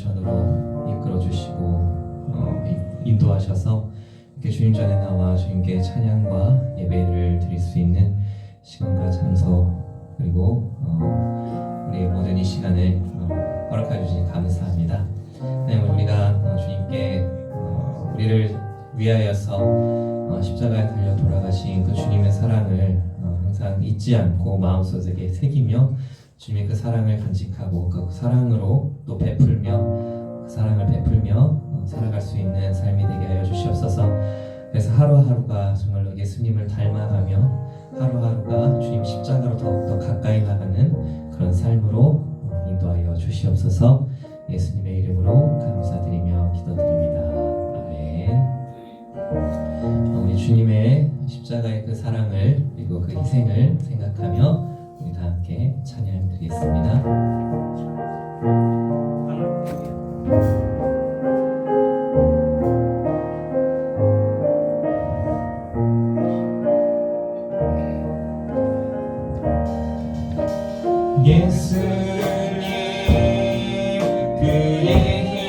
전으로 이끌어 주시고 인도하셔서 이렇게 주님 전에 나와 주님께 찬양과 예배를 드릴 수 있는 시간과 장소 그리고 우리의 모든 이 시간을 허락해 주시니 감사합니다. 하나님, 우리가 주님께 우리를 위하여서 십자가에 달려 돌아가신 그 주님의 사랑을 항상 잊지 않고 마음속에 새기며 주님의 그 사랑을 간직하고 그 사랑으로 또 베풀며 그 사랑을 베풀며 살아갈 수 있는 삶이 되게 하여 주시옵소서. 그래서 하루하루가 정말로 예수님을 닮아가며 하루하루가 주님 십자가로 더욱더 가까이 나가는 그런 삶으로 인도하여 주시옵소서. 예수님의 이름으로 감사드리며 기도드립니다. 아멘. 우리 주님의 십자가의 그 사랑을 그리고 그 희생을 생각하며 우리 다 함께 찬양 드리겠습니다. 예수님 그의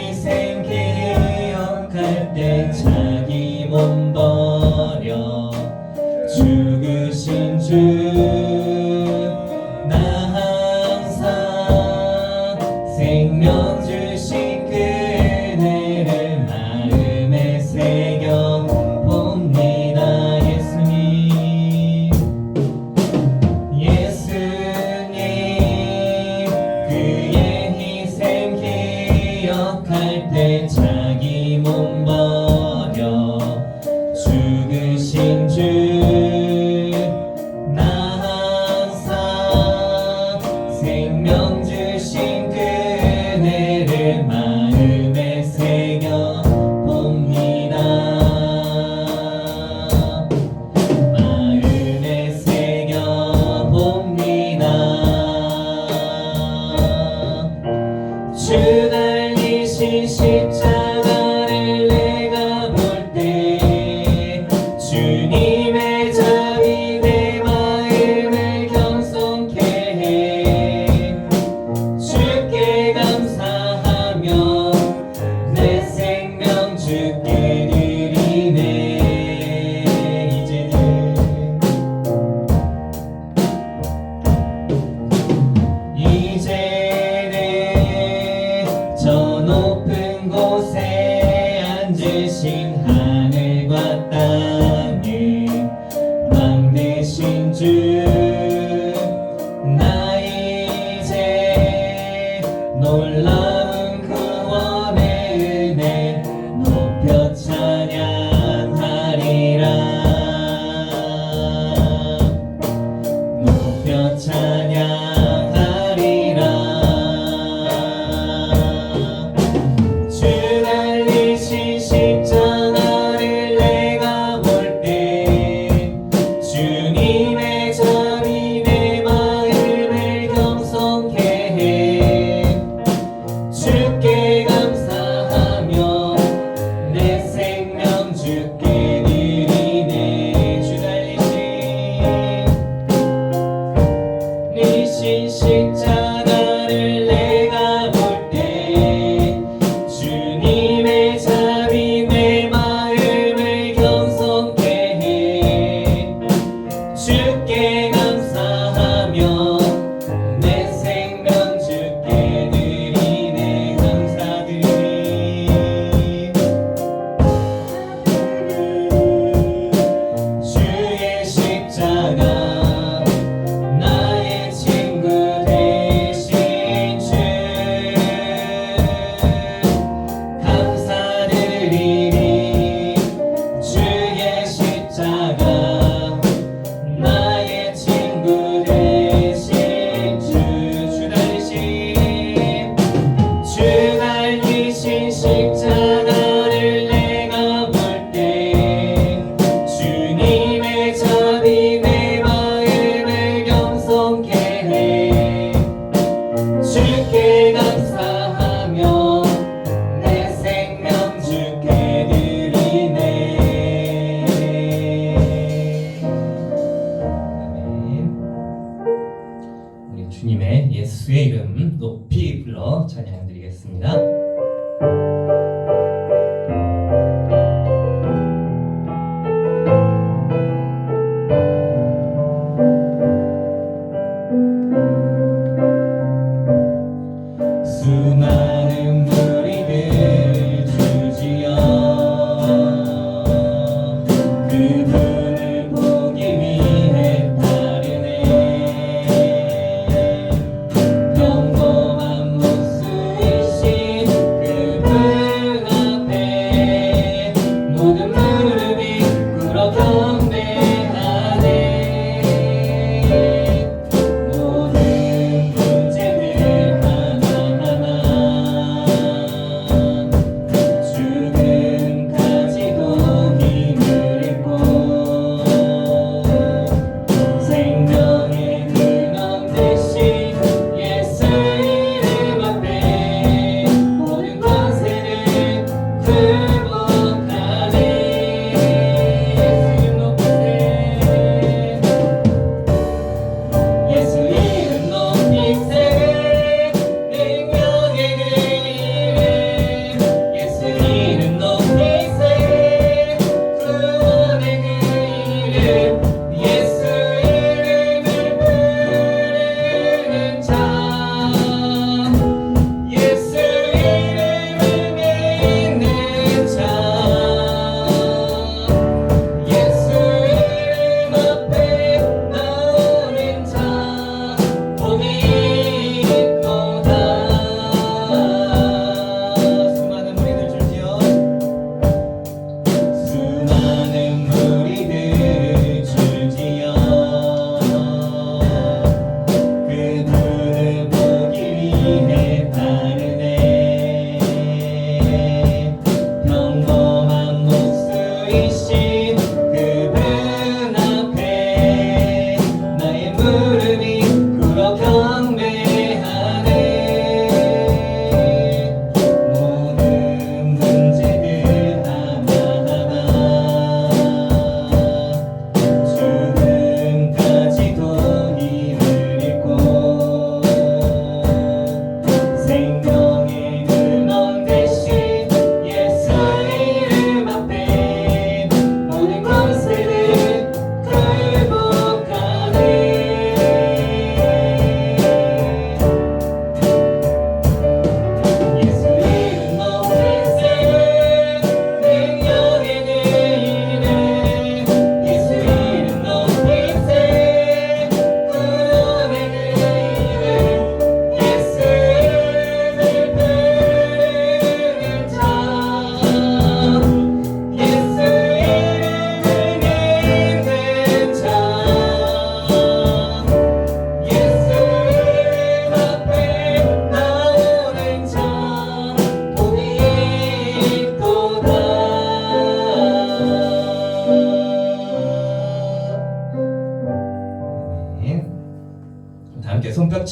희생 기억할 때 자기 몸 버려 죽으신 주 나 항상 생명 주신 그네를 마음에 새겨 봅니다. 예수님 그의 희생 기억할 때 자기 몸 버려 죽으신 주 나 항상 생명 주신 그네를 마음에 새겨 봅니다. 마음에 새겨 봅니다. 주 달리신 십자가를 내가 볼 때 주님의 자비 내 마음을 경성케 해 주께 감사하며 내 생명 주께 드리네. 이제는 저 높은 곳에 앉으신 하늘과 땅에 왕 되신 주 나 이제 놀라운 구원의 은혜 높여 찬양하리라. 높여 찬양하리라. 주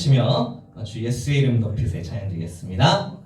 치며 주 예수의 이름 높이세 찬양 드리겠습니다.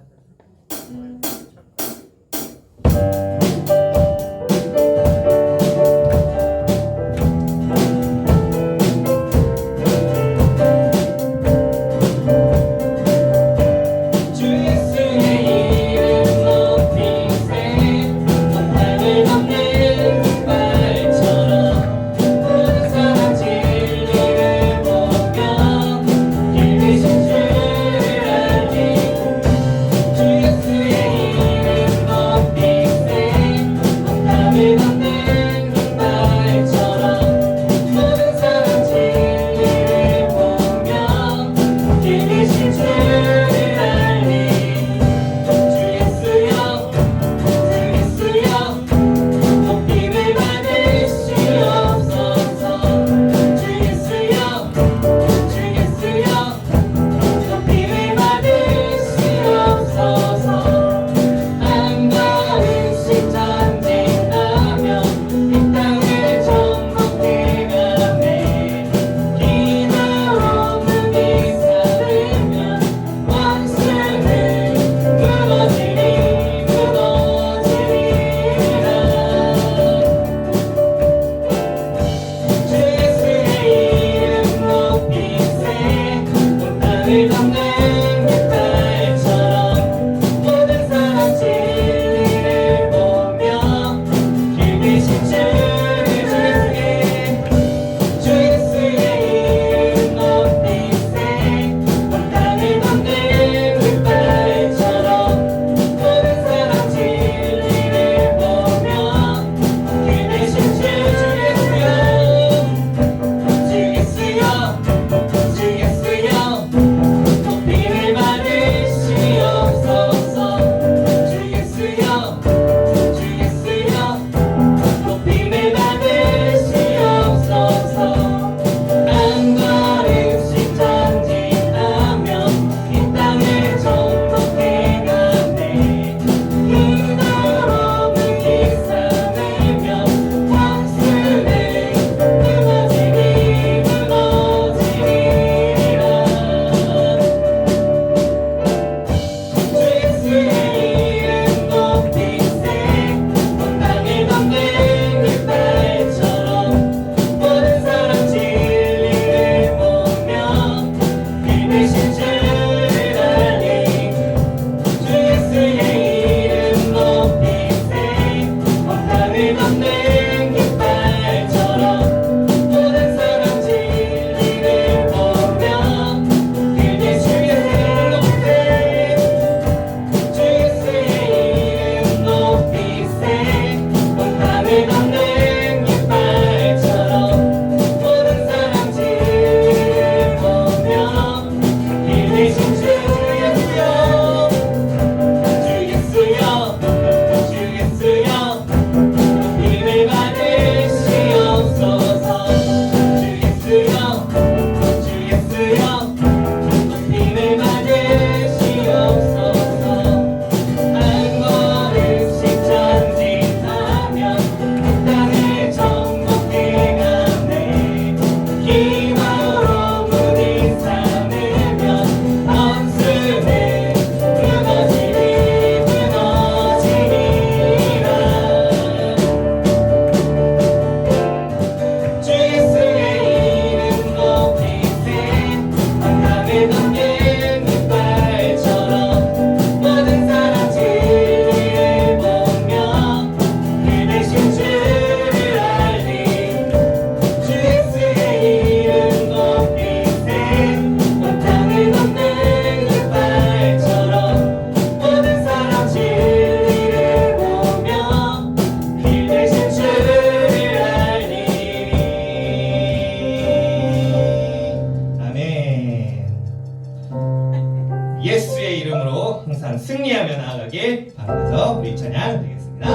예수의 이름으로 항상 승리하며 나아가길 바라면서 우리 찬양 드리겠습니다.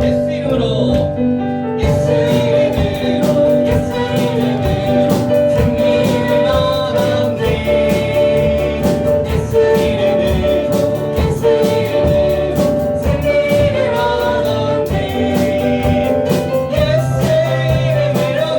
예수 이름으로 예수 이름으로 예수 이름으로 승리를 얻었네. 예수 이름으로 예수 이름으로 승리를 얻었네. 예수 이름으로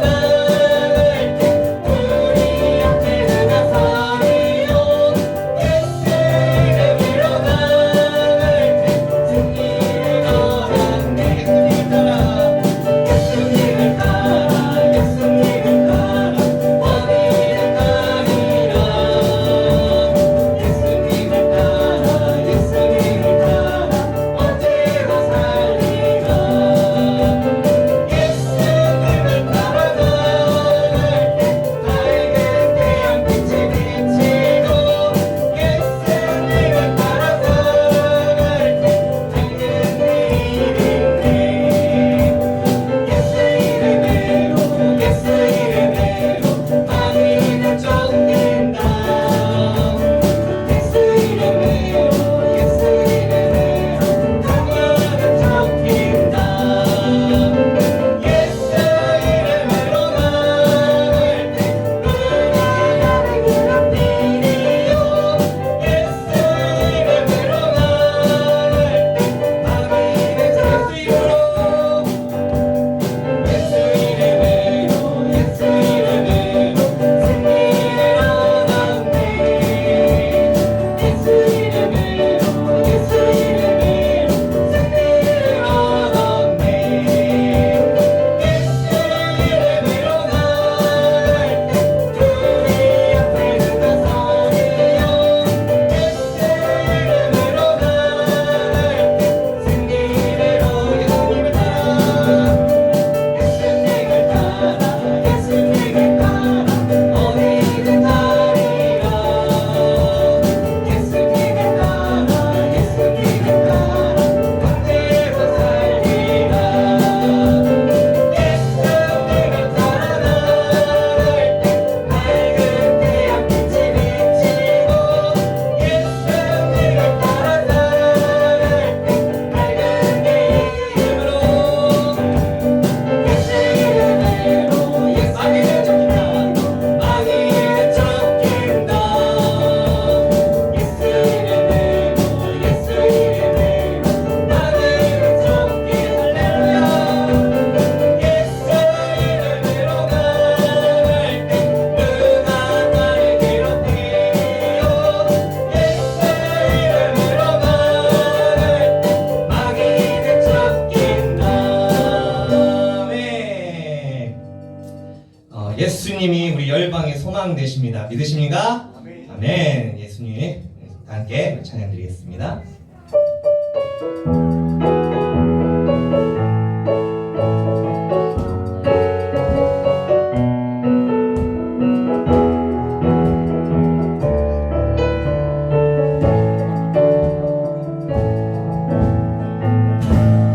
예수님이 우리 열방의 소망 되십니다. 믿으십니까? 아멘. 예수님 함께 찬양 드리겠습니다.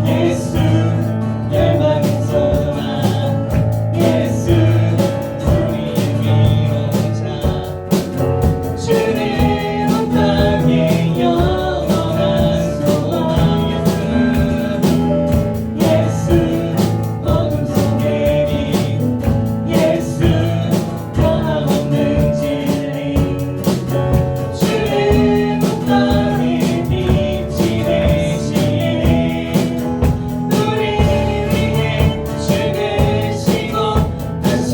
예수 열방의 소망 예수 우리의 위로자 주는 온 땅에 영원한 소망 예수 어둠 속에 빛 예수 변함없는 진리 주는 온 땅에 빛이 되시니 우리 위해 죽으시고 다시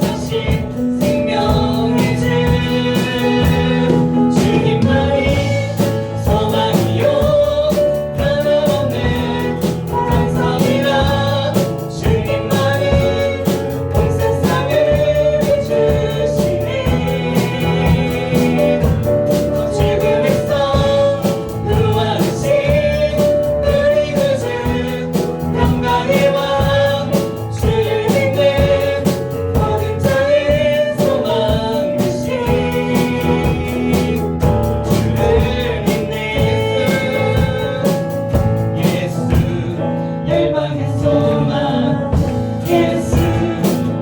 사신 생명의 주 주님만이 소망이요 변함없는 강성이라 주님만이 온 세상을 비추시네 죽음에서 부활하신 우리 구주 영광의 왕 주를 믿는 모든 자의 소망 되신 주를 믿는 예수 열방의 소망 예수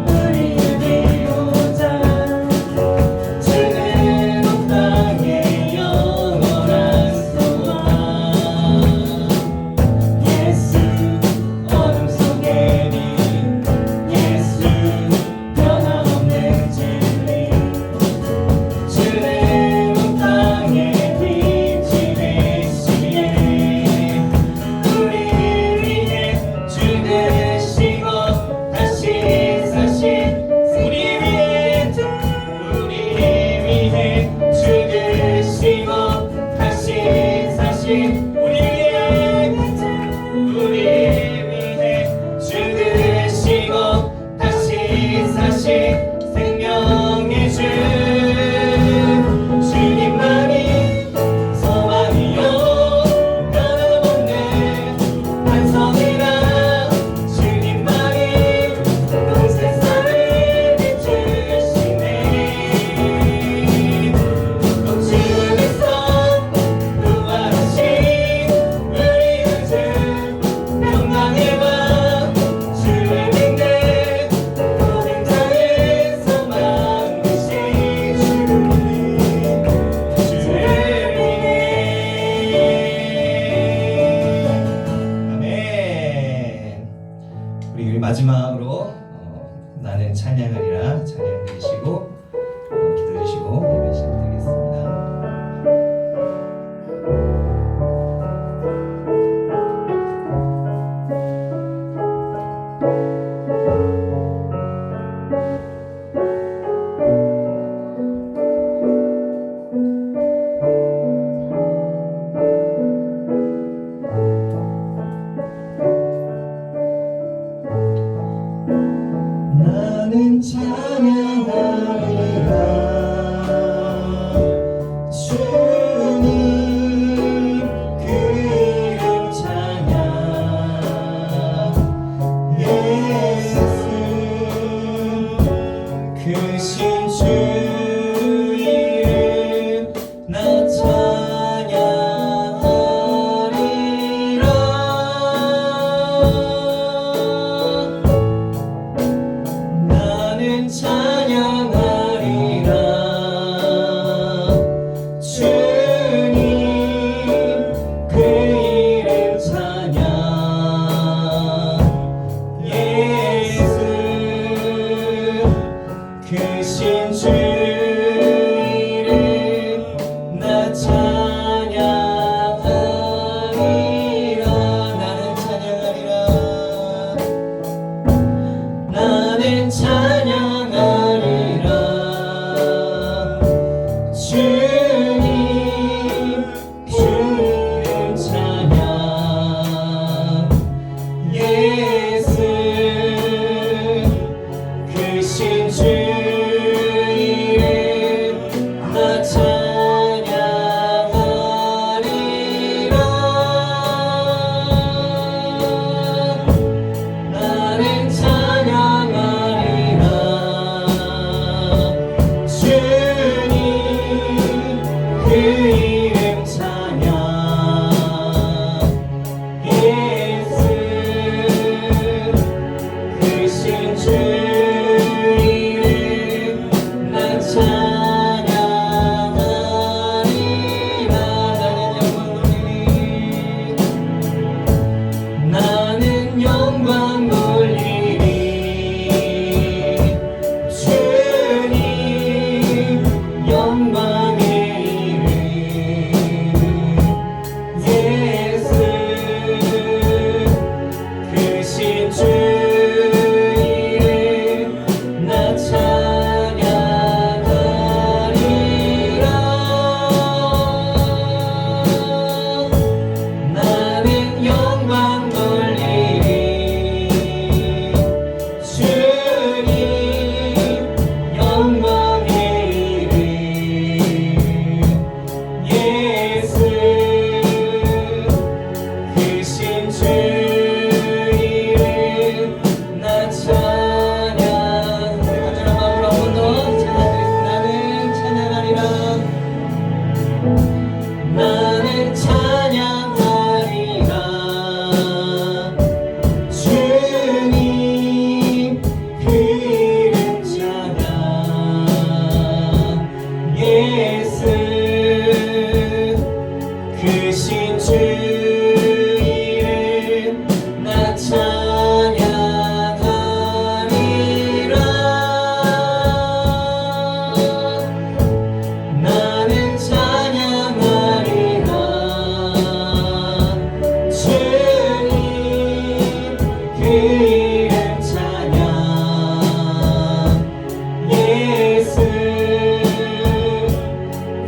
우리의 위로자 주는 온 땅에 영원한 소망 예수 어둠 속에 빛 예수 변함없는 진리 주는 온 땅에 빛이 되시네 우리 위해 죽으시고 다시 사신 우리 위해 죽으시고 다시 사신 우리 위해 죽으시고 다시 사신 생명의 주 주님만이 소망이요 변함없는 반성이라 주님만이 온 세상을 비추시네 죽음에서 부활하신 우리 구주 영광의 왕 주를 믿는 모든 자의 소망 되신 주를 믿네 아멘. 우리 마지막으로 나는 찬양하리라 찬양 드리시고 기도 드리시고 예배 시작드리겠습니다. 나는 찬양하리라 주님 그 이름 찬양 예수 크신 주 이름 나 찬양하리라 나는 찬양하리라 주님 그 이름 찬양 예수 크신 주 이름 나 찬양하리라 나는 찬양하리라 주님 주 이름 찬양 예수 크신 주 예수 크신 주 이름 나 찬양하리라. 나는 찬양하리라. 주님 그 이름 찬양. 예수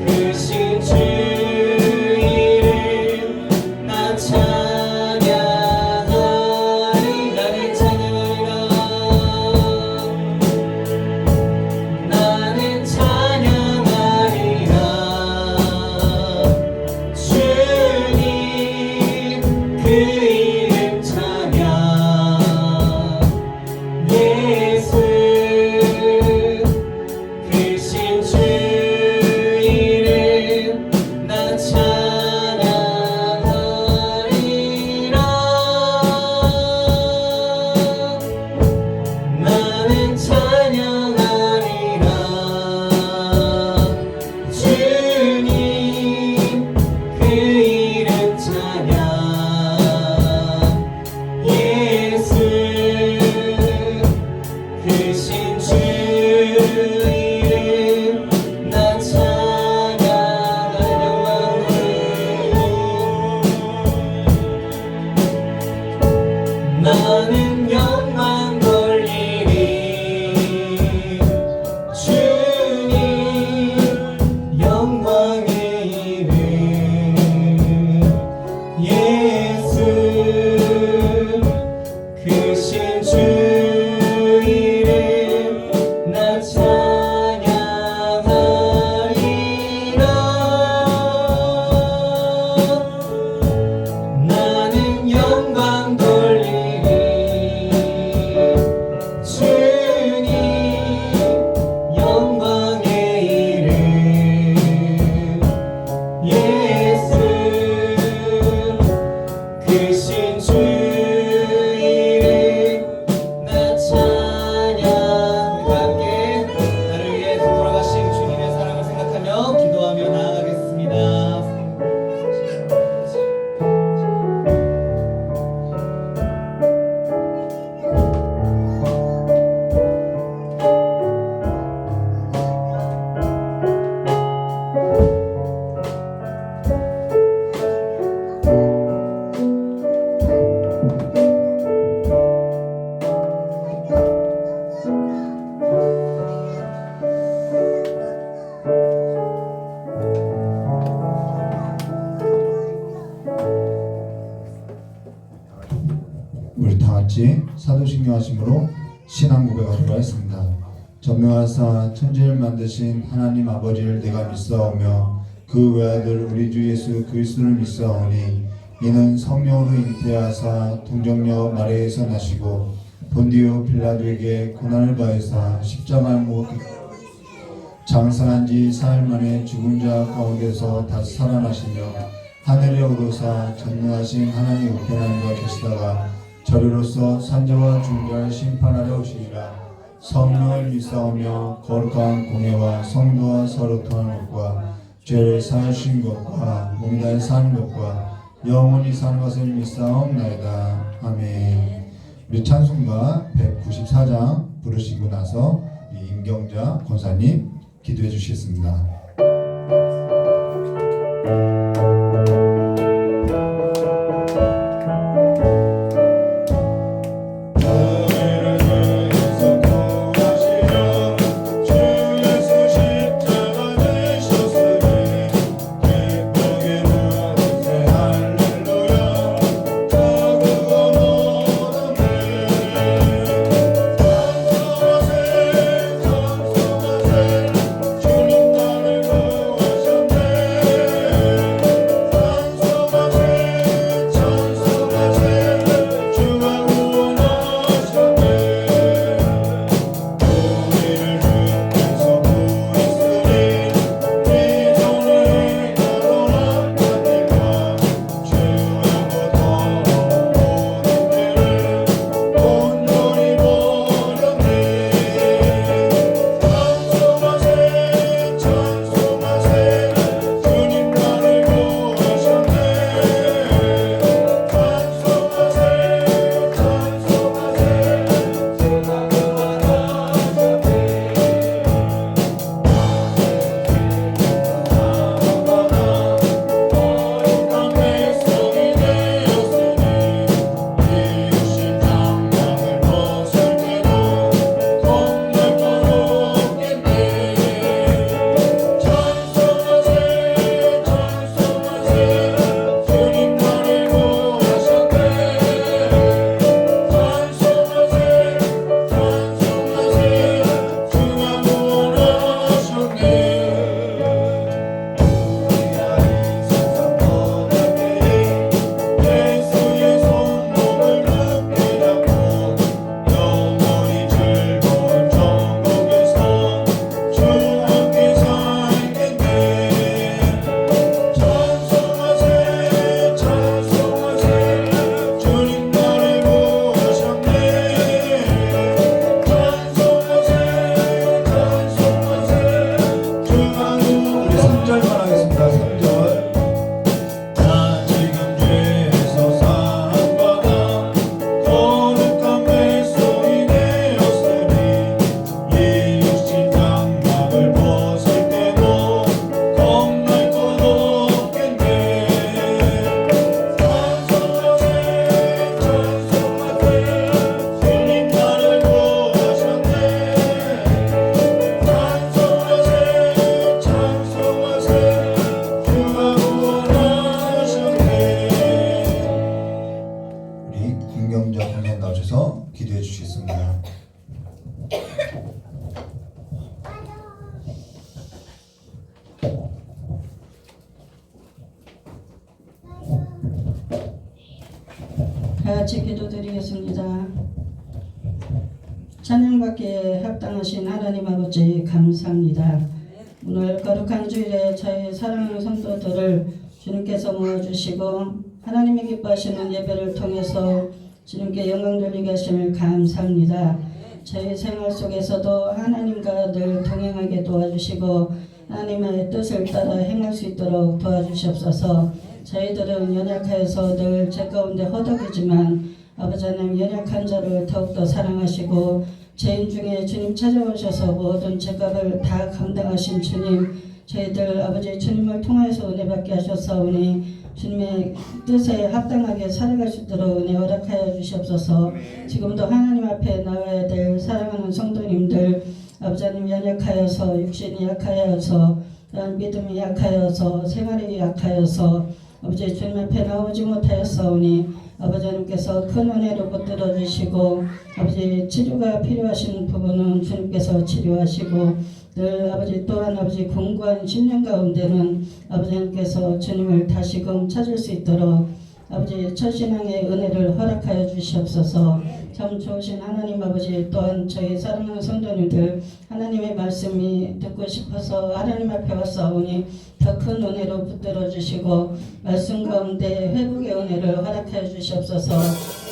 크신 주 이름 나 찬양하리. 나는 찬양하리라. 나는 찬양하리라. 주님 그 이름 찬양. 예수 크신 주 이름 나 찬양하리라. 나는 찬양하리라. 주님 그 이름 찬양. 예수 크신 주 이름 나 찬양하리라. 나는 영광 돌리리. 주님 영광의 이름. 예수 크신 주 이름 나 찬양하리라. 나는 영광 돌리리. 주님 영광의 이름. 예수 크신 주 이름 나 찬양. 함께 나를 위해 돌아가신 주님의 사랑을 생각하며 기도하며 나아가겠습니다. 우리 다 같이 사도신경 하심으로 신앙 고백하도록 하겠습니다. 전명하사 천지를 만드신 하나님 아버지를 내가 믿사오며 그 외아들 우리 주 예수 그리스도를 믿사오니 이는 성령으로 잉태하사 동정녀 마리아에서 나시고 본디오 빌라도에게 고난을 받으사 십자가에 못 장사한 지 사흘 만에 죽은 자 가운데서 다시 살아나시며 하늘에 오르사 전능하신 하나님 우편하님과 계시다가 저리로서 산자와 중자를 심판하려 오시리라. 성령을 믿사오며 거룩한 공예와 성도와 서로 통하는 것과 죄를 사하신 것과 몸이 다해 사는 것과 영원히 사는 것을 믿사옵나이다. 아멘. 우리 찬송가 194장 부르시고 나서 우리 임경자 권사님 기도해 주시겠습니다. 주님 나를 다 같이 기도드리겠습니다. 찬양받기에 합당하신 하나님 아버지 감사합니다. 오늘 거룩한 주일에 저희 사랑하는 성도들을 주님께서 모아주시고 하나님이 기뻐하시는 예배를 통해서 주님께 영광 돌리게 하심을 감사합니다. 저희 생활 속에서도 하나님과 늘 동행하게 도와주시고 하나님의 뜻을 따라 행할 수 있도록 도와주시옵소서. 저희들은 연약하여서 늘 죄 가운데 허덕이지만 아버지 하나님 연약한 자를 더욱더 사랑하시고 죄인 중에 주님 찾아오셔서 모든 죄값을 다 감당하신 주님, 저희들 아버지 주님을 통하여서 은혜 받게 하셨사오니 주님의 뜻에 합당하게 살아갈 수 있도록 은혜 허락하여 주시옵소서. 지금도 하나님 앞에 나와야 될 사랑하는 성도님들 아버지 하나님 연약하여서 육신이 약하여서 믿음이 약하여서 생활이 약하여서 아버지 주님 앞에 나오지 못하였사오니 아버지 하나님께서 큰 은혜로 붙들어 주시고 아버지 치료가 필요하신 부분은 주님께서 치료하시고 늘 아버지 또한 아버지 공고한 10년 가운데는 아버지 하나님께서 주님을 다시금 찾을 수 있도록 아버지 첫신앙의 은혜를 허락하여 주시옵소서. 참 좋으신 하나님 아버지 또한 저희 사랑하는 성도님들 하나님의 말씀이 듣고 싶어서 하나님 앞에 왔사오니 더 큰 은혜로 붙들어 주시고 말씀 가운데 회복의 은혜를 허락하여 주시옵소서.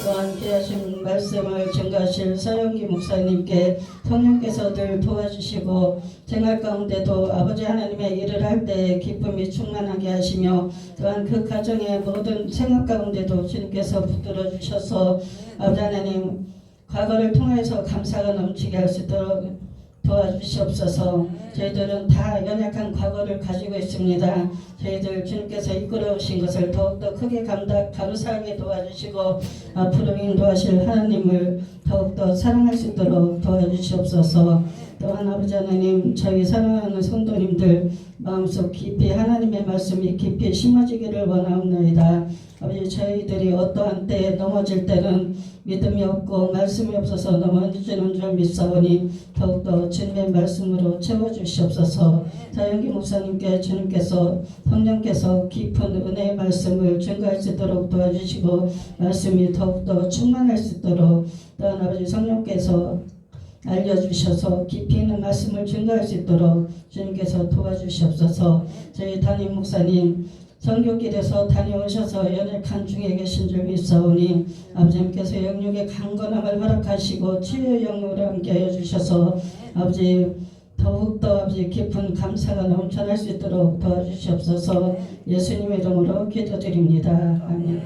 또한 귀하신 말씀을 증거하실 서영기 목사님께 성령께서 늘 도와주시고 생활 가운데도 아버지 하나님의 일을 할 때 기쁨이 충만하게 하시며 또한 그 가정의 모든 생활 가운데도 주님께서 붙들어 주셔서 아버지 하나님 과거를 통해서 감사가 넘치게 할 수 있도록 도와주시옵소서. 저희들은 다 연약한 과거를 가지고 있습니다. 저희들 주님께서 이끌어 오신 것을 더욱더 크게 감사하게 도와주시고 앞으로 인도하실 하나님을 더욱더 사랑할 수 있도록 도와주시옵소서. 또한 아버지 하나님 저희 사랑하는 성도님들 마음속 깊이 하나님의 말씀이 깊이 심어지기를 원하옵나이다. 아버지 저희들이 어떠한 때에 넘어질 때는 믿음이 없고 말씀이 없어서 넘어지는 줄 믿사오니 더욱더 주님의 말씀으로 채워주시옵소서. 사영기 목사님께 주님께서 성령께서 깊은 은혜의 말씀을 증거할 수 있도록 도와주시고 말씀이 더욱더 충만할 수 있도록 또한 아버지 성령께서 알려주셔서 깊이 있는 말씀을 증거할 수 있도록 주님께서 도와주시옵소서. 저희 담임 목사님 선교길에서 다녀오셔서 연약한 중에 계신 줄 믿사오니 아버지님께서 영육의 강건함을 허락하시고 치유의 영으로 함께하여 주셔서 아버지 더욱더 아버지 깊은 감사가 넘쳐날 수 있도록 도와주시옵소서. 예수님의 이름으로 기도드립니다. 아멘.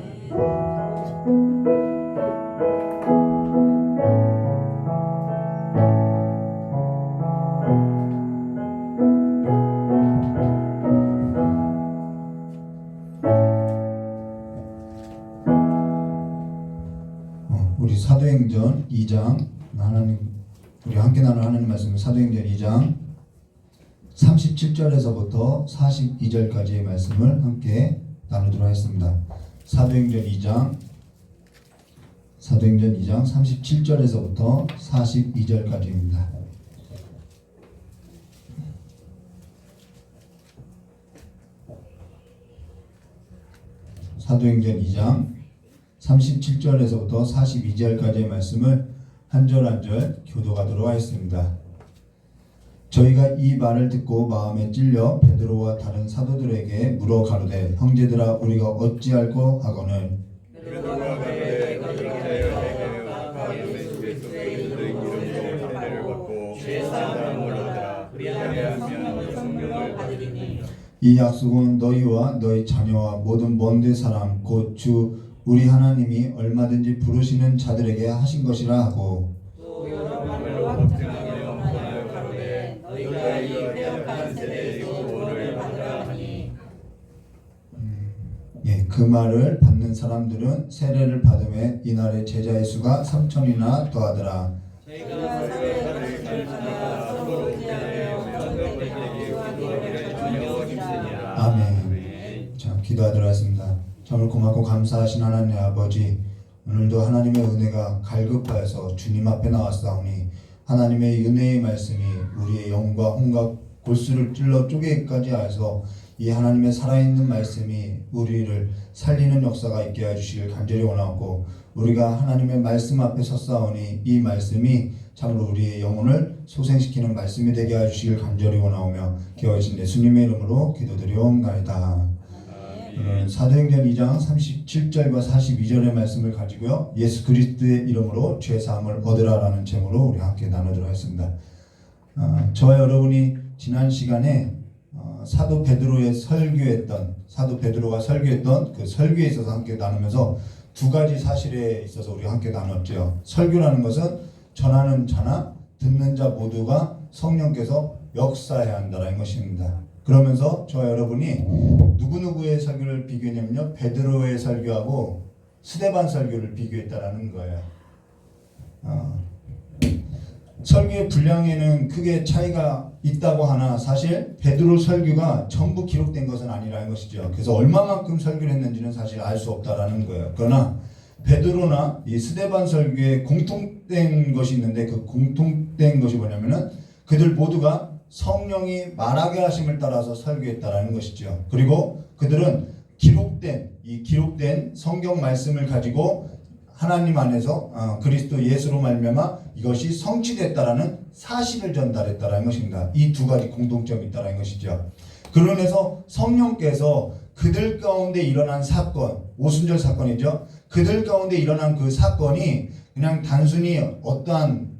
우리 사도행전 2장 하나님 우리 함께 나눌 하나님 말씀 사도행전 2장 37절에서부터 42절까지의 말씀을 함께 나누도록 하겠습니다. 사도행전 2장 37절에서부터 42절까지입니다. 사도행전 2장 37절에서부터 42절까지의 말씀을 한 절 한 절 교도하도록 하겠습니다. 저희가 이 말을 듣고 마음에 찔려 베드로와 다른 사도들에게 물어 가로되 형제들아 우리가 어찌할꼬 하거늘 이 약속은 너희와 너희 자녀와 모든 먼데 사람 곧 주 우리 하나님이 얼마든지 부르시는 자들에게 하신 것이라 하고 또 여러 말로 확증하며 권하여 가로되 너희가 이 회역한 세대의 구원을 받으라 하니 그 말을 받는 사람들은 세례를 받음에 이날의 제자의 수가 3,000이나 더하더라. 저희가 사회를 살다가 서로 의지하며 명백되게 기도하기를 주여 힘쓰니라. 아멘. 자, 기도하도록 하겠습니다. 정말 고맙고 감사하신 하나님 아버지, 오늘도 하나님의 은혜가 갈급하여서 주님 앞에 나왔사오니 하나님의 은혜의 말씀이 우리의 영과 온갖 골수를 찔러 쪼개기까지 하여서 이 하나님의 살아있는 말씀이 우리를 살리는 역사가 있게 해주시길 간절히 원하고, 우리가 하나님의 말씀 앞에 섰사오니 이 말씀이 참으로 우리의 영혼을 소생시키는 말씀이 되게 해주시길 간절히 원하오며 기어하신 예수님의 이름으로 기도드리옵나이다. 오늘은 사도행전 2장 37절과 42절의 말씀을 가지고요, 예수 그리스도의 이름으로 죄사함을 얻으라라는 제목으로 우리 함께 나누도록 하겠습니다. 저와 여러분이 지난 시간에 사도 베드로가 설교했던 그 설교에 있어서 함께 나누면서 두 가지 사실에 있어서 우리가 함께 나눴죠. 설교라는 것은 전하는 자나 듣는 자 모두가 성령께서 역사해야 한다는 것입니다. 그러면서 저와 여러분이 누구누구의 설교를 비교했냐면요, 베드로의 설교하고 스데반 설교를 비교했다라는 거예요. 설교의 분량에는 크게 차이가 있다고 하나 사실 베드로 설교가 전부 기록된 것은 아니라는 것이죠. 그래서 얼마만큼 설교를 했는지는 사실 알 수 없다라는 거예요. 그러나 베드로나 이 스데반 설교에 공통된 것이 있는데, 그 공통된 것이 뭐냐면은 그들 모두가 성령이 말하게 하심을 따라서 설교했다라는 것이죠. 그리고 그들은 기록된 성경 말씀을 가지고 하나님 안에서 그리스도 예수로 말미암아 이것이 성취됐다라는 사실을 전달했다라는 것입니다. 이 두 가지 공통점이 있다라는 것이죠. 그러면서 성령께서 그들 가운데 일어난 사건, 오순절 사건이죠. 그들 가운데 일어난 그 사건이 그냥 단순히 어떠한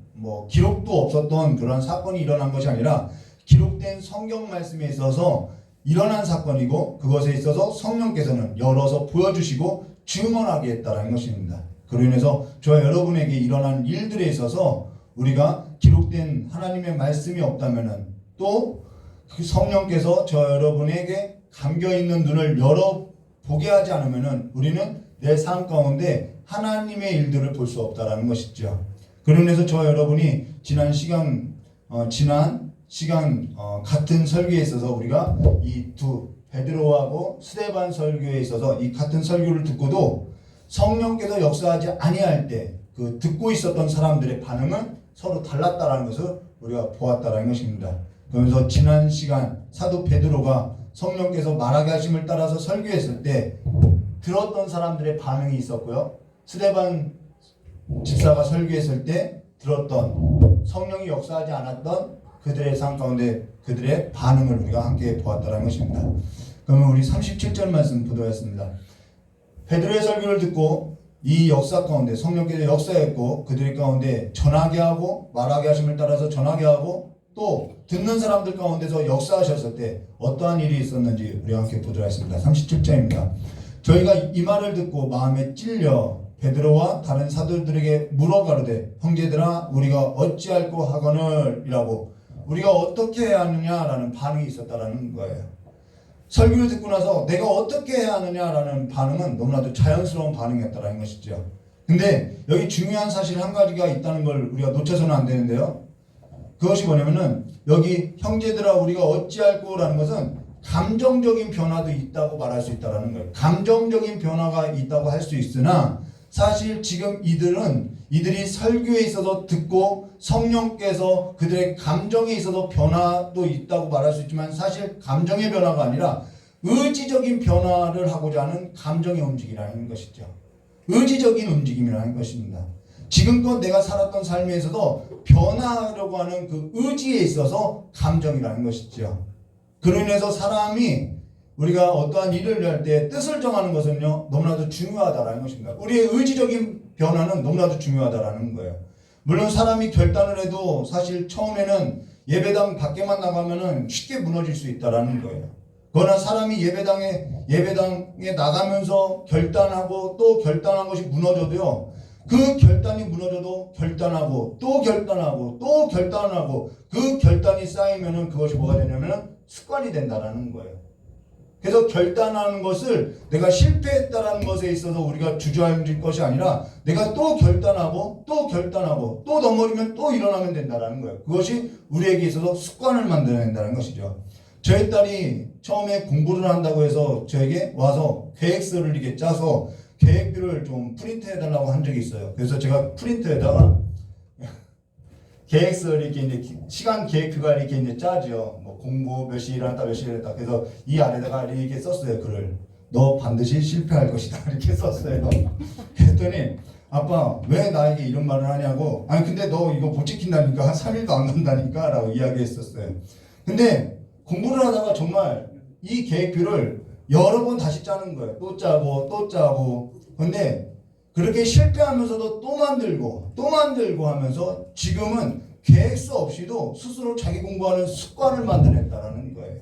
기록도 없었던 그런 사건이 일어난 것이 아니라 기록된 성경 말씀에 있어서 일어난 사건이고, 그것에 있어서 성령께서는 열어서 보여주시고 증언하게 했다라는 것입니다. 그로 인해서 저와 여러분에게 일어난 일들에 있어서 우리가 기록된 하나님의 말씀이 없다면은, 또 그 성령께서 저와 여러분에게 감겨있는 눈을 열어보게 하지 않으면은 우리는 내 삶 가운데 하나님의 일들을 볼 수 없다라는 것이죠. 그로 인해서 저와 여러분이 지난 시간 같은 설교에 있어서 우리가 이 두 베드로하고 스데반 설교에 있어서 이 같은 설교를 듣고도 성령께서 역사하지 아니할 때 그 듣고 있었던 사람들의 반응은 서로 달랐다라는 것을 우리가 보았다라는 것입니다. 그러면서 지난 시간 사도 베드로가 성령께서 말하게 하심을 따라서 설교했을 때 들었던 사람들의 반응이 있었고요, 스데반 집사가 설교했을 때 들었던 성령이 역사하지 않았던 그들의 삶 가운데 그들의 반응을 우리가 함께 보았다는 것입니다. 그러면 우리 37절 말씀 보도록 하겠습니다. 베드로의 설교를 듣고 이 역사 가운데 성령께서 역사했고, 그들 가운데 전하게 하고 말하게 하심을 따라서 전하게 하고, 또 듣는 사람들 가운데서 역사하셨을 때 어떠한 일이 있었는지 우리가 함께 보도록 하겠습니다. 37절입니다. 저희가 이 말을 듣고 마음에 찔려 베드로와 다른 사도들에게 물어가로되, 형제들아 우리가 어찌할꼬 하거늘 이라고, 우리가 어떻게 해야 하느냐라는 반응이 있었다라는 거예요. 설교를 듣고 나서 내가 어떻게 해야 하느냐라는 반응은 너무나도 자연스러운 반응이었다라는 것이죠. 근데 여기 중요한 사실 한 가지가 있다는 걸 우리가 놓쳐서는 안 되는데요, 그것이 뭐냐면은 여기 형제들아 우리가 어찌할꼬라는 것은 감정적인 변화도 있다고 말할 수 있다라는 거예요. 감정적인 변화가 있다고 할 수 있으나 사실 지금 이들이 설교에 있어서 듣고 성령께서 그들의 감정에 있어서 변화도 있다고 말할 수 있지만, 사실 감정의 변화가 아니라 의지적인 변화를 하고자 하는 감정의 움직임이라는 것이죠. 의지적인 움직임이라는 것입니다. 지금껏 내가 살았던 삶에 있어서 변화하려고 하는 그 의지에 있어서 감정이라는 것이죠. 그로 인해서 사람이 우리가 어떠한 일을 할 때 뜻을 정하는 것은요, 너무나도 중요하다라는 것입니다. 우리의 의지적인 변화는 너무나도 중요하다라는 거예요. 물론 사람이 결단을 해도 사실 처음에는 예배당 밖에만 나가면은 쉽게 무너질 수 있다라는 거예요. 그러나 사람이 예배당에 나가면서 결단하고 또 결단한 것이 무너져도요, 그 결단이 무너져도 결단하고 또 결단하고 또 결단하고 그 결단이 쌓이면은 그것이 뭐가 되냐면은 습관이 된다라는 거예요. 그래서 결단하는 것을 내가 실패했다라는 것에 있어서 우리가 주저앉을 것이 아니라 내가 또 결단하고 또 결단하고 또 넘어지면 또 일어나면 된다라는 거예요. 그것이 우리에게 있어서 습관을 만들어낸다는 것이죠. 저희 딸이 처음에 공부를 한다고 해서 저에게 와서 계획서를 이렇게 짜서 계획표를 좀 프린트해달라고 한 적이 있어요. 그래서 제가 프린트에다가 계획서를 이렇게 이제 시간 계획표가 이렇게 이제 짜죠. 뭐 공부 몇 시에 일어났다 몇 시에 일어났다. 그래서 이 아래다가 이렇게 썼어요. 글을. 너 반드시 실패할 것이다. 이렇게 썼어요. 그랬더니 아빠 왜 나에게 이런 말을 하냐고. 아니 근데 너 이거 못 지킨다니까. 한 3일도 안 간다니까 라고 이야기했었어요. 근데 공부를 하다가 정말 이 계획표를 여러 번 다시 짜는 거예요. 또 짜고 또 짜고. 근데 그렇게 실패하면서도 또 만들고 하면서 지금은 계획서 없이도 스스로 자기 공부하는 습관을 만들어냈다는 거예요.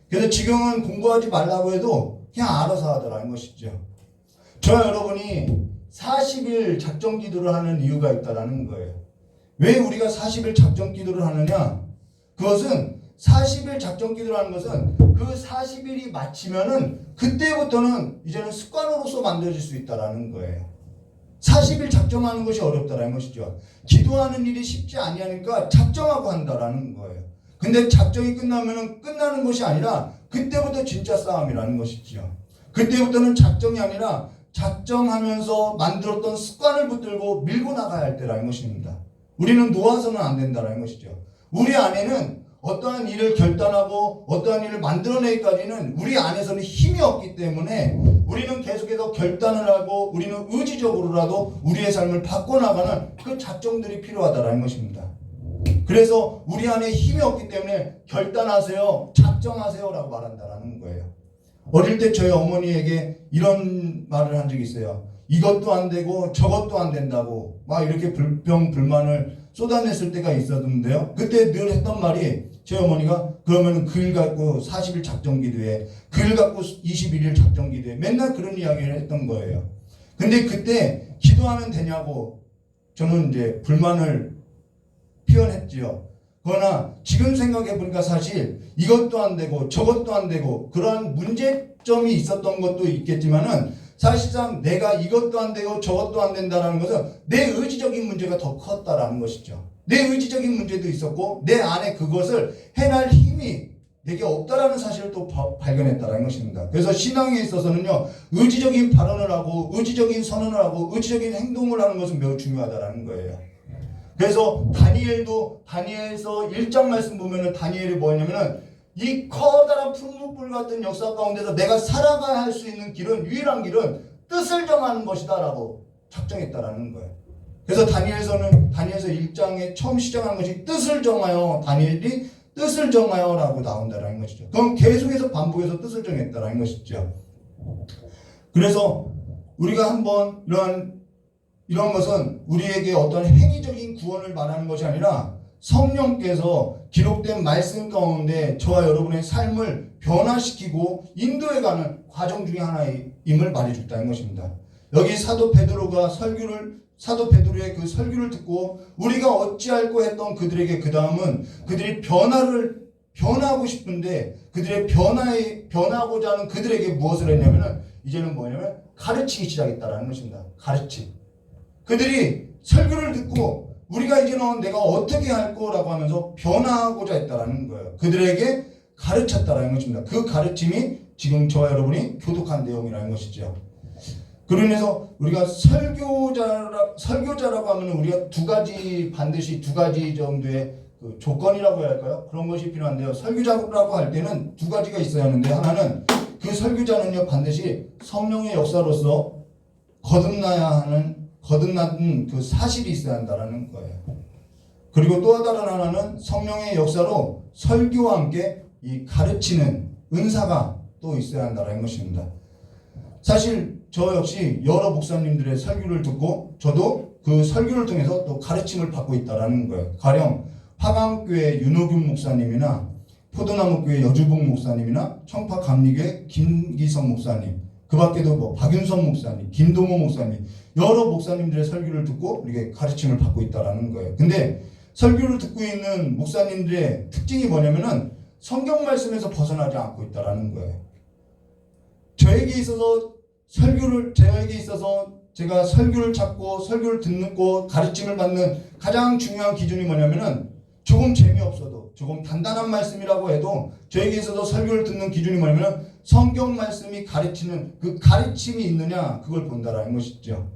그래서 지금은 공부하지 말라고 해도 그냥 알아서 하더라는 것이죠. 저와 여러분이 40일 작정 기도를 하는 이유가 있다는 거예요. 왜 우리가 40일 작정 기도를 하느냐? 그것은 40일 작정 기도를 하는 것은 그 40일이 마치면은 그때부터는 이제는 습관으로서 만들어질 수 있다는 거예요. 40일 작정하는 것이 어렵다는 것이죠. 기도하는 일이 쉽지 아니하니까 작정하고 한다라는 거예요. 근데 작정이 끝나면은 끝나는 것이 아니라 그때부터 진짜 싸움이라는 것이죠. 그때부터는 작정이 아니라 작정하면서 만들었던 습관을 붙들고 밀고 나가야 할 때라는 것입니다. 우리는 놓아서는 안 된다는 것이죠. 우리 안에는 어떠한 일을 결단하고 어떠한 일을 만들어내기까지는 우리 안에서는 힘이 없기 때문에 우리는 계속해서 결단을 하고 우리는 의지적으로라도 우리의 삶을 바꿔나가는 그 작정들이 필요하다는 것입니다. 그래서 우리 안에 힘이 없기 때문에 결단하세요, 작정하세요 라고 말한다는 거예요. 어릴 때 저희 어머니에게 이런 말을 한 적이 있어요. 이것도 안 되고 저것도 안 된다고 막 이렇게 불평불만을 쏟아냈을 때가 있었는데요. 그때 늘 했던 말이 제 어머니가 그러면 글 갖고 40일 작정 기도해, 글 갖고 21일 작정 기도해, 맨날 그런 이야기를 했던 거예요. 근데 그때 기도하면 되냐고 저는 이제 불만을 표현했지요. 그러나 지금 생각해 보니까 사실 이것도 안 되고 저것도 안 되고 그러한 문제점이 있었던 것도 있겠지만은 사실상 내가 이것도 안 되고 저것도 안 된다는 것은 내 의지적인 문제가 더 컸다라는 것이죠. 내 의지적인 문제도 있었고 내 안에 그것을 해낼 힘이 내게 없다라는 사실을 또 발견했다는 것입니다. 그래서 신앙에 있어서는요, 의지적인 발언을 하고 의지적인 선언을 하고 의지적인 행동을 하는 것은 매우 중요하다라는 거예요. 그래서 다니엘서 1장 말씀 보면은 다니엘이 뭐냐면은 이 커다란 풍물불 같은 역사 가운데서 내가 살아가야 할 수 있는 길은, 유일한 길은 뜻을 정하는 것이다 라고 작정했다라는 거예요. 그래서 다니엘서 1장에 처음 시작하는 것이 뜻을 정하여, 다니엘이 뜻을 정하여 라고 나온다라는 것이죠. 그럼 계속해서 반복해서 뜻을 정했다라는 것이죠. 그래서 우리가 한번 이런 것은 우리에게 어떤 행위적인 구원을 말하는 것이 아니라 성령께서 기록된 말씀 가운데 저와 여러분의 삶을 변화시키고 인도해가는 과정 중에 하나임을 말해줬다는 것입니다. 여기 사도 베드로의 그 설교를 듣고 우리가 어찌할꼬 했던 그들에게 그 다음은 그들이 변하고 싶은데 그들의 변하고자 하는 그들에게 무엇을 했냐면은 이제는 뭐냐면 가르치기 시작했다라는 것입니다. 가르침. 그들이 설교를 듣고 우리가 이제는 내가 어떻게 할 거라고 하면서 변화하고자 했다라는 거예요. 그들에게 가르쳤다라는 것입니다. 그 가르침이 지금 저와 여러분이 교독한 내용이라는 것이죠. 그러면서 우리가 설교자라고 하면 우리가 반드시 두 가지 정도의 그 조건이라고 해야 할까요? 그런 것이 필요한데요. 설교자라고 할 때는 두 가지가 있어야 하는데, 하나는 그 설교자는요 반드시 성령의 역사로서 거듭난 그 사실이 있어야 한다는 거예요. 그리고 또 다른 하나는 성령의 역사로 설교와 함께 이 가르치는 은사가 또 있어야 한다는 것입니다. 사실 저 역시 여러 목사님들의 설교를 듣고 저도 그 설교를 통해서 또 가르침을 받고 있다는 거예요. 가령 화강교회 윤호균 목사님이나 포도나무교회 여주봉 목사님이나 청파감리교회 김기성 목사님, 그 밖에도 뭐 박윤선 목사님, 김동호 목사님, 여러 목사님들의 설교를 듣고 이렇게 가르침을 받고 있다는 거예요. 근데 설교를 듣고 있는 목사님들의 특징이 뭐냐면은 성경 말씀에서 벗어나지 않고 있다는 거예요. 저에게 있어서 제가 설교를 찾고 설교를 듣고 가르침을 받는 가장 중요한 기준이 뭐냐면은 조금 재미없어도 조금 단단한 말씀이라고 해도 저에게 있어서 설교를 듣는 기준이 뭐냐면 성경 말씀이 가르치는 그 가르침이 있느냐 그걸 본다라는 것이죠.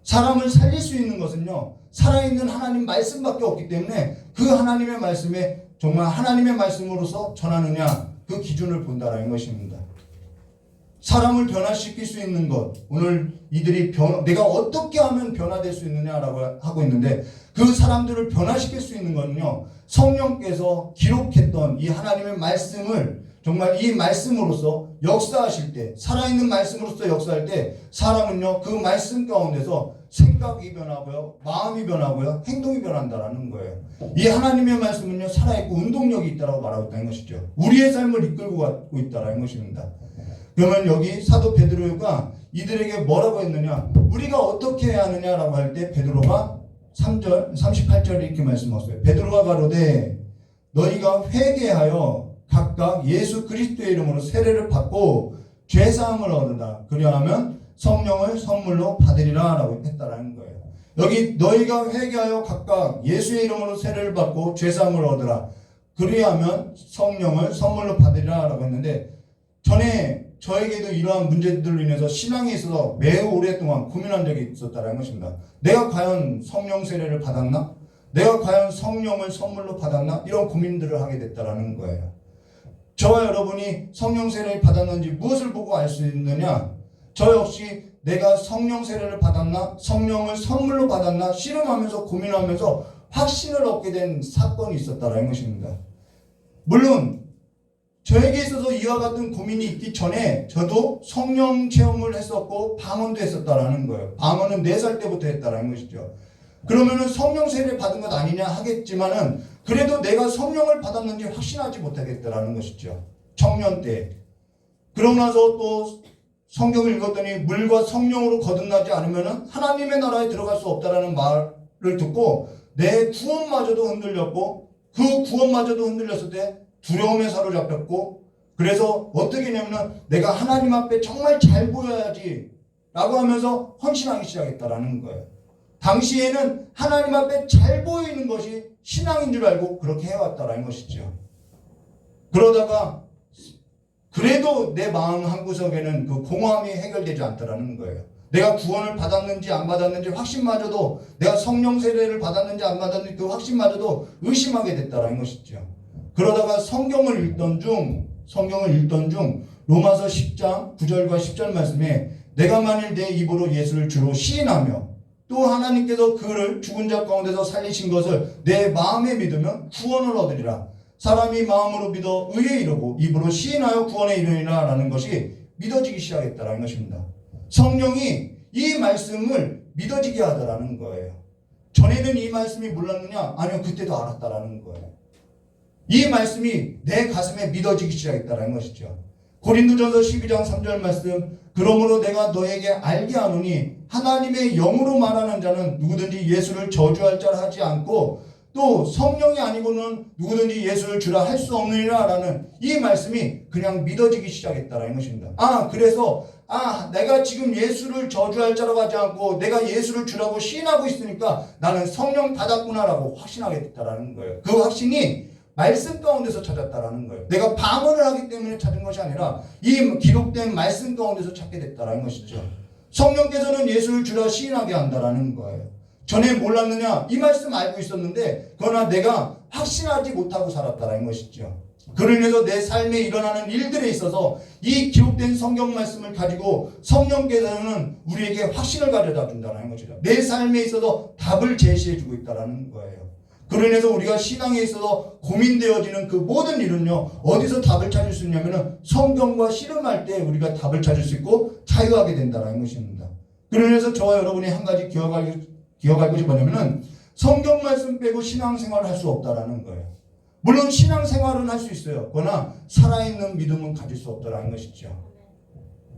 사람을 살릴 수 있는 것은요, 살아있는 하나님 말씀밖에 없기 때문에 그 하나님의 말씀에 정말 하나님의 말씀으로서 전하느냐, 그 기준을 본다라는 것입니다. 사람을 변화시킬 수 있는 것, 오늘 이들이 내가 어떻게 하면 변화될 수 있느냐라고 하고 있는데, 그 사람들을 변화시킬 수 있는 것은요, 성령께서 기록했던 이 하나님의 말씀을 정말 이 말씀으로서 역사하실 때, 살아있는 말씀으로서 역사할 때 사람은요, 그 말씀 가운데서 생각이 변하고요, 마음이 변하고요, 행동이 변한다라는 거예요. 이 하나님의 말씀은요, 살아있고 운동력이 있다라고 말하고 있다는 것이죠. 우리의 삶을 이끌고 가고 있다라는 것입니다. 그러면 여기 사도 베드로가 이들에게 뭐라고 했느냐, 우리가 어떻게 해야 하느냐라고 할 때 베드로가 3절 38절에 이렇게 말씀하셨어요. 베드로가 가로되 너희가 회개하여 각각 예수 그리스도의 이름으로 세례를 받고 죄사함을 얻으라. 그리하면 성령을 선물로 받으리라 라고 했다라는 거예요. 여기 너희가 회개하여 각각 예수의 이름으로 세례를 받고 죄사함을 얻으라. 그리하면 성령을 선물로 받으리라 라고 했는데, 전에 저에게도 이러한 문제들로 인해서 신앙에 있어서 매우 오랫동안 고민한 적이 있었다는 것입니다. 내가 과연 성령 세례를 받았나? 내가 과연 성령을 선물로 받았나? 이런 고민들을 하게 됐다는 거예요. 저와 여러분이 성령 세례를 받았는지 무엇을 보고 알 수 있느냐? 저 역시 내가 성령 세례를 받았나? 성령을 선물로 받았나? 씨름하면서 고민하면서 확신을 얻게 된 사건이 있었다는 것입니다. 물론 저에게 있어서 이와 같은 고민이 있기 전에 저도 성령 체험을 했었고 방언도 했었다라는 거예요. 방언은 4살 때부터 했다라는 것이죠. 그러면은 성령 세례 받은 것 아니냐 하겠지만은, 그래도 내가 성령을 받았는지 확신하지 못하겠다라는 것이죠. 청년 때. 그러고 나서 또 성경을 읽었더니 물과 성령으로 거듭나지 않으면은 하나님의 나라에 들어갈 수 없다라는 말을 듣고 내 구원마저도 흔들렸고, 그 구원마저도 흔들렸을 때 두려움에 사로잡혔고, 그래서 어떻게 했냐면은 내가 하나님 앞에 정말 잘 보여야지 라고 하면서 헌신하기 시작했다라는 거예요. 당시에는 하나님 앞에 잘 보이는 것이 신앙인 줄 알고 그렇게 해왔다라는 것이죠. 그러다가 그래도 내 마음 한구석에는 그 공허함이 해결되지 않더라는 거예요. 내가 구원을 받았는지 안 받았는지 확신마저도, 내가 성령 세례를 받았는지 안 받았는지 그 확신마저도 의심하게 됐다라는 것이죠. 그러다가 성경을 읽던 중 로마서 10장 9절과 10절 말씀에 내가 만일 내 입으로 예수를 주로 시인하며 또 하나님께서 그를 죽은 자 가운데서 살리신 것을 내 마음에 믿으면 구원을 얻으리라. 사람이 마음으로 믿어 의에 이르고 입으로 시인하여 구원에 이르리라 라는 것이 믿어지기 시작했다라는 것입니다. 성령이 이 말씀을 믿어지게 하더라는 거예요. 전에는 이 말씀이 몰랐느냐? 아니요, 그때도 알았다라는 거예요. 이 말씀이 내 가슴에 믿어지기 시작했다는 것이죠. 고린도전서 12장 3절 말씀, 그러므로 내가 너에게 알게 하노니 하나님의 영으로 말하는 자는 누구든지 예수를 저주할 자라 하지 않고 또 성령이 아니고는 누구든지 예수를 주라 할 수 없느니라 라는 이 말씀이 그냥 믿어지기 시작했다는 것입니다. 그래서 내가 지금 예수를 저주할 자라고 하지 않고 내가 예수를 주라고 시인하고 있으니까 나는 성령 받았구나라고 확신하게 됐다는 거예요. 그 확신이 말씀 가운데서 찾았다라는 거예요. 내가 방언을 하기 때문에 찾은 것이 아니라 이 기록된 말씀 가운데서 찾게 됐다라는 것이죠. 성령께서는 예수를 주라 시인하게 한다라는 거예요. 전에 몰랐느냐? 이 말씀 알고 있었는데 그러나 내가 확신하지 못하고 살았다라는 것이죠. 그로 인해서 내 삶에 일어나는 일들에 있어서 이 기록된 성경 말씀을 가지고 성령께서는 우리에게 확신을 가져다 준다는 것이죠. 내 삶에 있어서 답을 제시해 주고 있다는 거예요. 그로 인해서 우리가 신앙에 있어서 고민되어지는 그 모든 일은요, 어디서 답을 찾을 수 있냐면은 성경과 씨름할 때 우리가 답을 찾을 수 있고 자유하게 된다는 것입니다. 그로 인해서 저와 여러분이 한 가지 기억할 것이 뭐냐면은 성경 말씀 빼고 신앙생활을 할 수 없다라는 거예요. 물론 신앙생활은 할 수 있어요. 그러나 살아있는 믿음은 가질 수 없다라는 것이죠.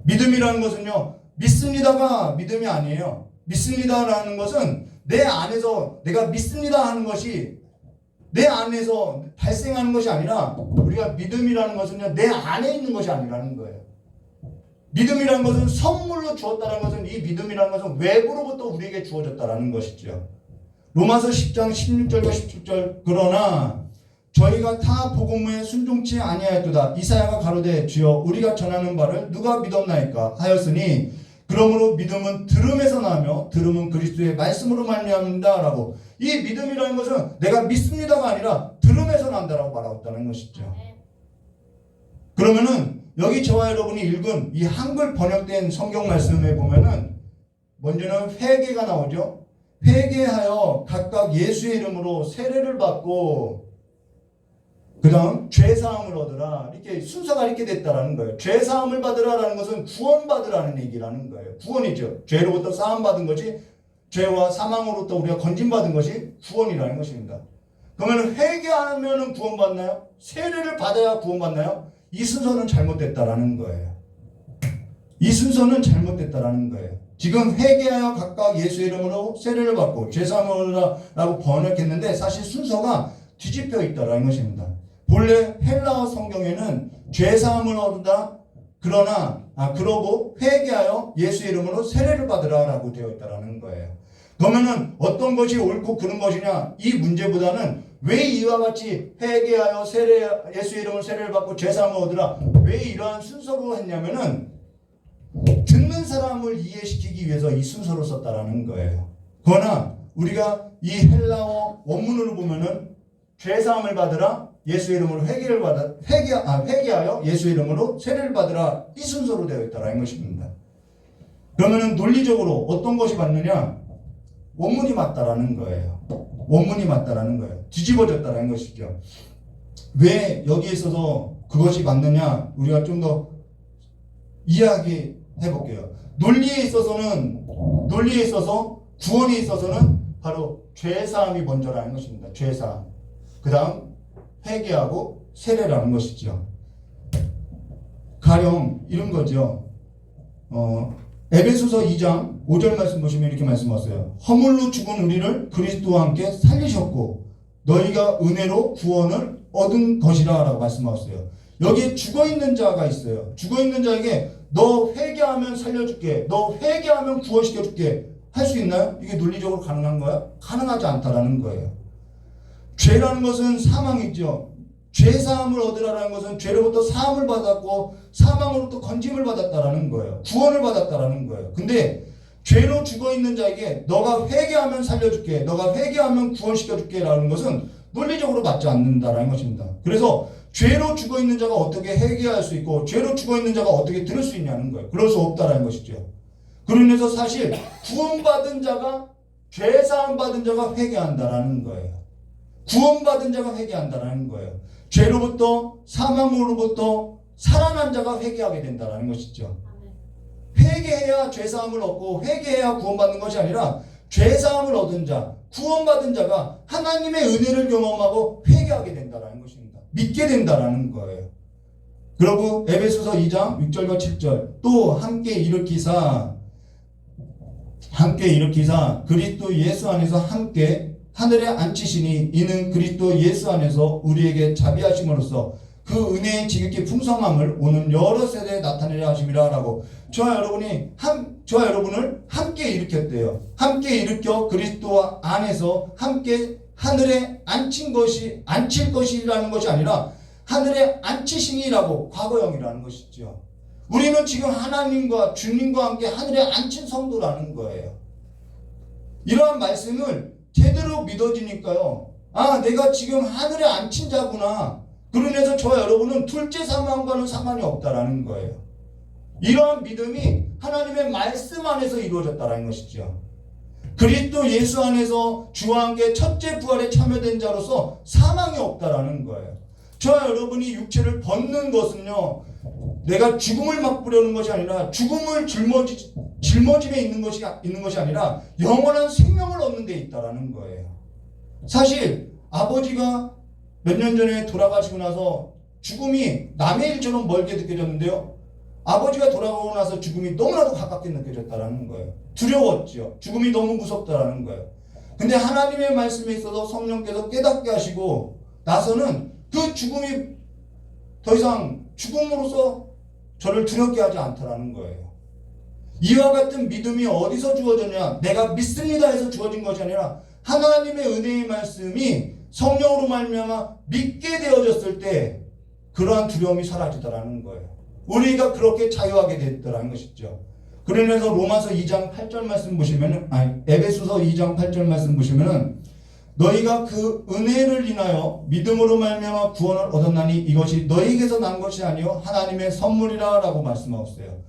믿음이라는 것은요, 믿습니다가 믿음이 아니에요. 믿습니다라는 것은 내 안에서 내가 믿습니다 하는 것이 내 안에서 발생하는 것이 아니라, 우리가 믿음이라는 것은요, 내 안에 있는 것이 아니라는 거예요. 믿음이라는 것은 선물로 주었다는 것은, 이 믿음이라는 것은 외부로부터 우리에게 주어졌다는 것이죠. 로마서 10장 16절과 17절, 그러나 저희가 타 복음에 순종치 아니하였도다. 이사야가 가로되 주여 우리가 전하는 바를 누가 믿었나이까 하였으니 그러므로 믿음은 들음에서 나며 들음은 그리스도의 말씀으로 말미암는다라고. 이 믿음이라는 것은 내가 믿습니다가 아니라 들음에서 난다라고 말하고 있다는 것이죠. 그러면은 여기 저와 여러분이 읽은 이 한글 번역된 성경 말씀에 보면은 먼저는 회개가 나오죠. 회개하여 각각 예수의 이름으로 세례를 받고 그 다음 죄사함을 얻으라. 이렇게 순서가 이렇게 됐다라는 거예요. 죄사함을 받으라라는 것은 구원받으라는 얘기라는 거예요. 구원이죠. 죄로부터 사함받은 것이, 죄와 사망으로부터 우리가 건진받은 것이 구원이라는 것입니다. 그러면 회개하면 구원받나요? 세례를 받아야 구원받나요? 이 순서는 잘못됐다라는 거예요. 이 순서는 잘못됐다라는 거예요. 지금 회개하여 각각 예수의 이름으로 세례를 받고 죄사함을 얻으라라고 번역했는데 사실 순서가 뒤집혀 있다라는 것입니다. 본래 헬라어 성경에는 죄사함을 얻으다 그러고 회개하여 예수의 이름으로 세례를 받으라라고 되어 있다라는 거예요. 그러면은 어떤 것이 옳고 그른 것이냐 이 문제보다는 왜 이와 같이 회개하여 예수의 이름으로 세례를 받고 죄사함을 얻으라 왜 이러한 순서로 했냐면은 듣는 사람을 이해시키기 위해서 이 순서로 썼다라는 거예요. 그러나 우리가 이 헬라어 원문으로 보면은 죄사함을 받으라 예수의 이름으로 회개하여 예수의 이름으로 세례를 받으라 이 순서로 되어 있다라는 것입니다. 그러면은 논리적으로 어떤 것이 맞느냐? 원문이 맞다라는 거예요. 원문이 맞다라는 거예요. 뒤집어졌다라는 것이죠. 왜 여기에 있어서 그것이 맞느냐? 우리가 좀 더 이야기해 볼게요. 논리에 있어서 구원에 있어서는 바로 죄사함이 먼저라는 것입니다. 죄사함. 그 다음 회개하고 세례라는 것이죠. 가령 이런 거죠. 에베소서 2장 5절 말씀 보시면 이렇게 말씀하세요. 허물로 죽은 우리를 그리스도와 함께 살리셨고 너희가 은혜로 구원을 얻은 것이라 라고 말씀하셨어요. 여기에 죽어있는 자가 있어요. 죽어있는 자에게 너 회개하면 살려줄게, 너 회개하면 구원시켜줄게 할 수 있나요? 이게 논리적으로 가능한 거야? 가능하지 않다라는 거예요. 죄라는 것은 사망이죠. 죄사함을 얻으라는 것은 죄로부터 사함을 받았고 사망으로부터 건짐을 받았다라는 거예요. 구원을 받았다라는 거예요. 근데 죄로 죽어있는 자에게 너가 회개하면 살려줄게, 너가 회개하면 구원시켜줄게 라는 것은 논리적으로 맞지 않는다라는 것입니다. 그래서 죄로 죽어있는 자가 어떻게 회개할 수 있고 죄로 죽어있는 자가 어떻게 들을 수 있냐는 거예요. 그럴 수 없다라는 것이죠. 그로 인해서 사실 구원받은 자가 죄사함 받은 자가 회개한다라는 거예요. 구원받은 자가 회개한다라는 거예요. 죄로부터 사망으로부터 살아난 자가 회개하게 된다라는 것이죠. 회개해야 죄사함을 얻고 회개해야 구원받는 것이 아니라 죄사함을 얻은 자, 구원받은 자가 하나님의 은혜를 경험하고 회개하게 된다라는 것입니다. 믿게 된다라는 거예요. 그리고 에베소서 2장 6절과 7절 또 함께 일으키사 그리스도 예수 안에서 함께 하늘에 앉히시니 이는 그리스도 예수 안에서 우리에게 자비하심으로써 그 은혜의 지극히 풍성함을 오는 여러 세대에 나타내려 하심이라 라고 저와 여러분을 함께 일으켰대요. 함께 일으켜 그리스도 안에서 함께 하늘에 앉힐 것이라는 것이 아니라 하늘에 앉히시니라고 과거형이라는 것이죠. 우리는 지금 하나님과 주님과 함께 하늘에 앉힌 성도라는 거예요. 이러한 말씀을 제대로 믿어지니까요. 아, 내가 지금 하늘에 앉힌 자구나. 그러면서 저와 여러분은 둘째 사망과는 상관이 없다라는 거예요. 이러한 믿음이 하나님의 말씀 안에서 이루어졌다라는 것이죠. 그리스도 예수 안에서 주와 함께 첫째 부활에 참여된 자로서 사망이 없다라는 거예요. 저와 여러분이 육체를 벗는 것은요, 내가 죽음을 맛보려는 것이 아니라 죽음을 짊어짐에 있는 것이 아니라 영원한 생명을 얻는 데 있다라는 거예요. 사실 아버지가 몇 년 전에 돌아가시고 나서 죽음이 남의 일처럼 멀게 느껴졌는데요. 아버지가 돌아가고 나서 죽음이 너무나도 가깝게 느껴졌다라는 거예요. 두려웠죠. 죽음이 너무 무섭다라는 거예요. 근데 하나님의 말씀에 있어서 성령께서 깨닫게 하시고 나서는 그 죽음이 더 이상 죽음으로써 저를 두렵게 하지 않더라는 거예요. 이와 같은 믿음이 어디서 주어졌냐? 내가 믿습니다 해서 주어진 것이 아니라 하나님의 은혜의 말씀이 성령으로 말미암아 믿게 되어졌을 때 그러한 두려움이 사라지더라는 거예요. 우리가 그렇게 자유하게 됐더라는 것이죠. 그러면서 로마서 2장 8절 말씀 보시면은, 에베소서 2장 8절 말씀 보시면은, 너희가 그 은혜를 인하여 믿음으로 말미암아 구원을 얻었나니 이것이 너희에게서 난 것이 아니요 하나님의 선물이라라고 말씀하셨어요.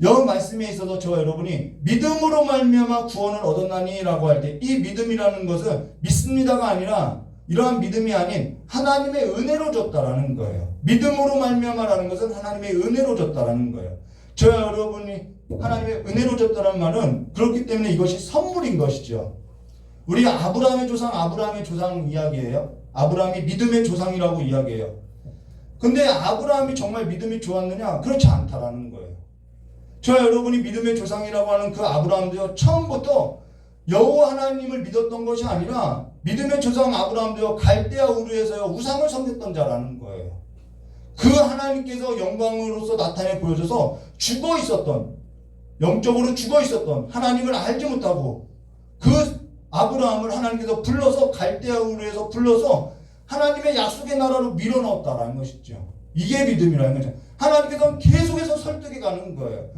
이 말씀에 있어서 저 여러분이 믿음으로 말미암아 구원을 얻었나니라고 할 때 이 믿음이라는 것은 믿습니다가 아니라 이러한 믿음이 아닌 하나님의 은혜로 줬다라는 거예요. 믿음으로 말미암아라는 것은 하나님의 은혜로 줬다라는 거예요. 저 여러분이 하나님의 은혜로 줬다는 말은 그렇기 때문에 이것이 선물인 것이죠. 우리 아브라함의 조상 이야기예요. 아브라함이 믿음의 조상이라고 이야기해요. 근데 아브라함이 정말 믿음이 좋았느냐? 그렇지 않다라는 거예요. 저 여러분이 믿음의 조상이라고 하는 그 아브라함도요, 처음부터 여호와 하나님을 믿었던 것이 아니라 믿음의 조상 아브라함도요, 갈대아 우르에서요 우상을 섬겼던 자라는 거예요. 그 하나님께서 영광으로서 나타내 보여줘서 죽어 있었던, 영적으로 죽어 있었던, 하나님을 알지 못하고 그 아브라함을 하나님께서 불러서 갈대아 우르에서 불러서 하나님의 약속의 나라로 밀어넣었다라는 것이죠. 이게 믿음이라는 거죠. 하나님께서는 계속해서 설득해 가는 거예요.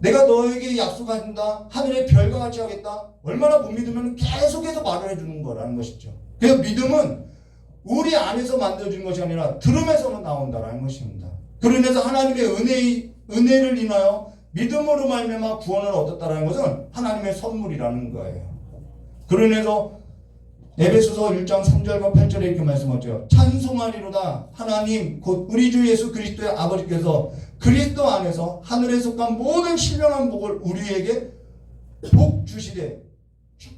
내가 너에게 약속한다. 하늘의 별과 같이 하겠다. 얼마나 못 믿으면 계속해서 말을 해주는 거라는 것이죠. 그래서 믿음은 우리 안에서 만들어지는 것이 아니라 들음에서만 나온다라는 것입니다. 그러면서 하나님의 은혜를 인하여 믿음으로 말미암아 구원을 얻었다라는 것은 하나님의 선물이라는 거예요. 그러면서 에베소서 1장 3절과 8절에 이렇게 말씀하죠. 찬송하리로다 하나님 곧 우리 주 예수 그리스도의 아버지께서 그리스도 안에서 하늘에 속한 모든 신령한 복을 우리에게 복 주시되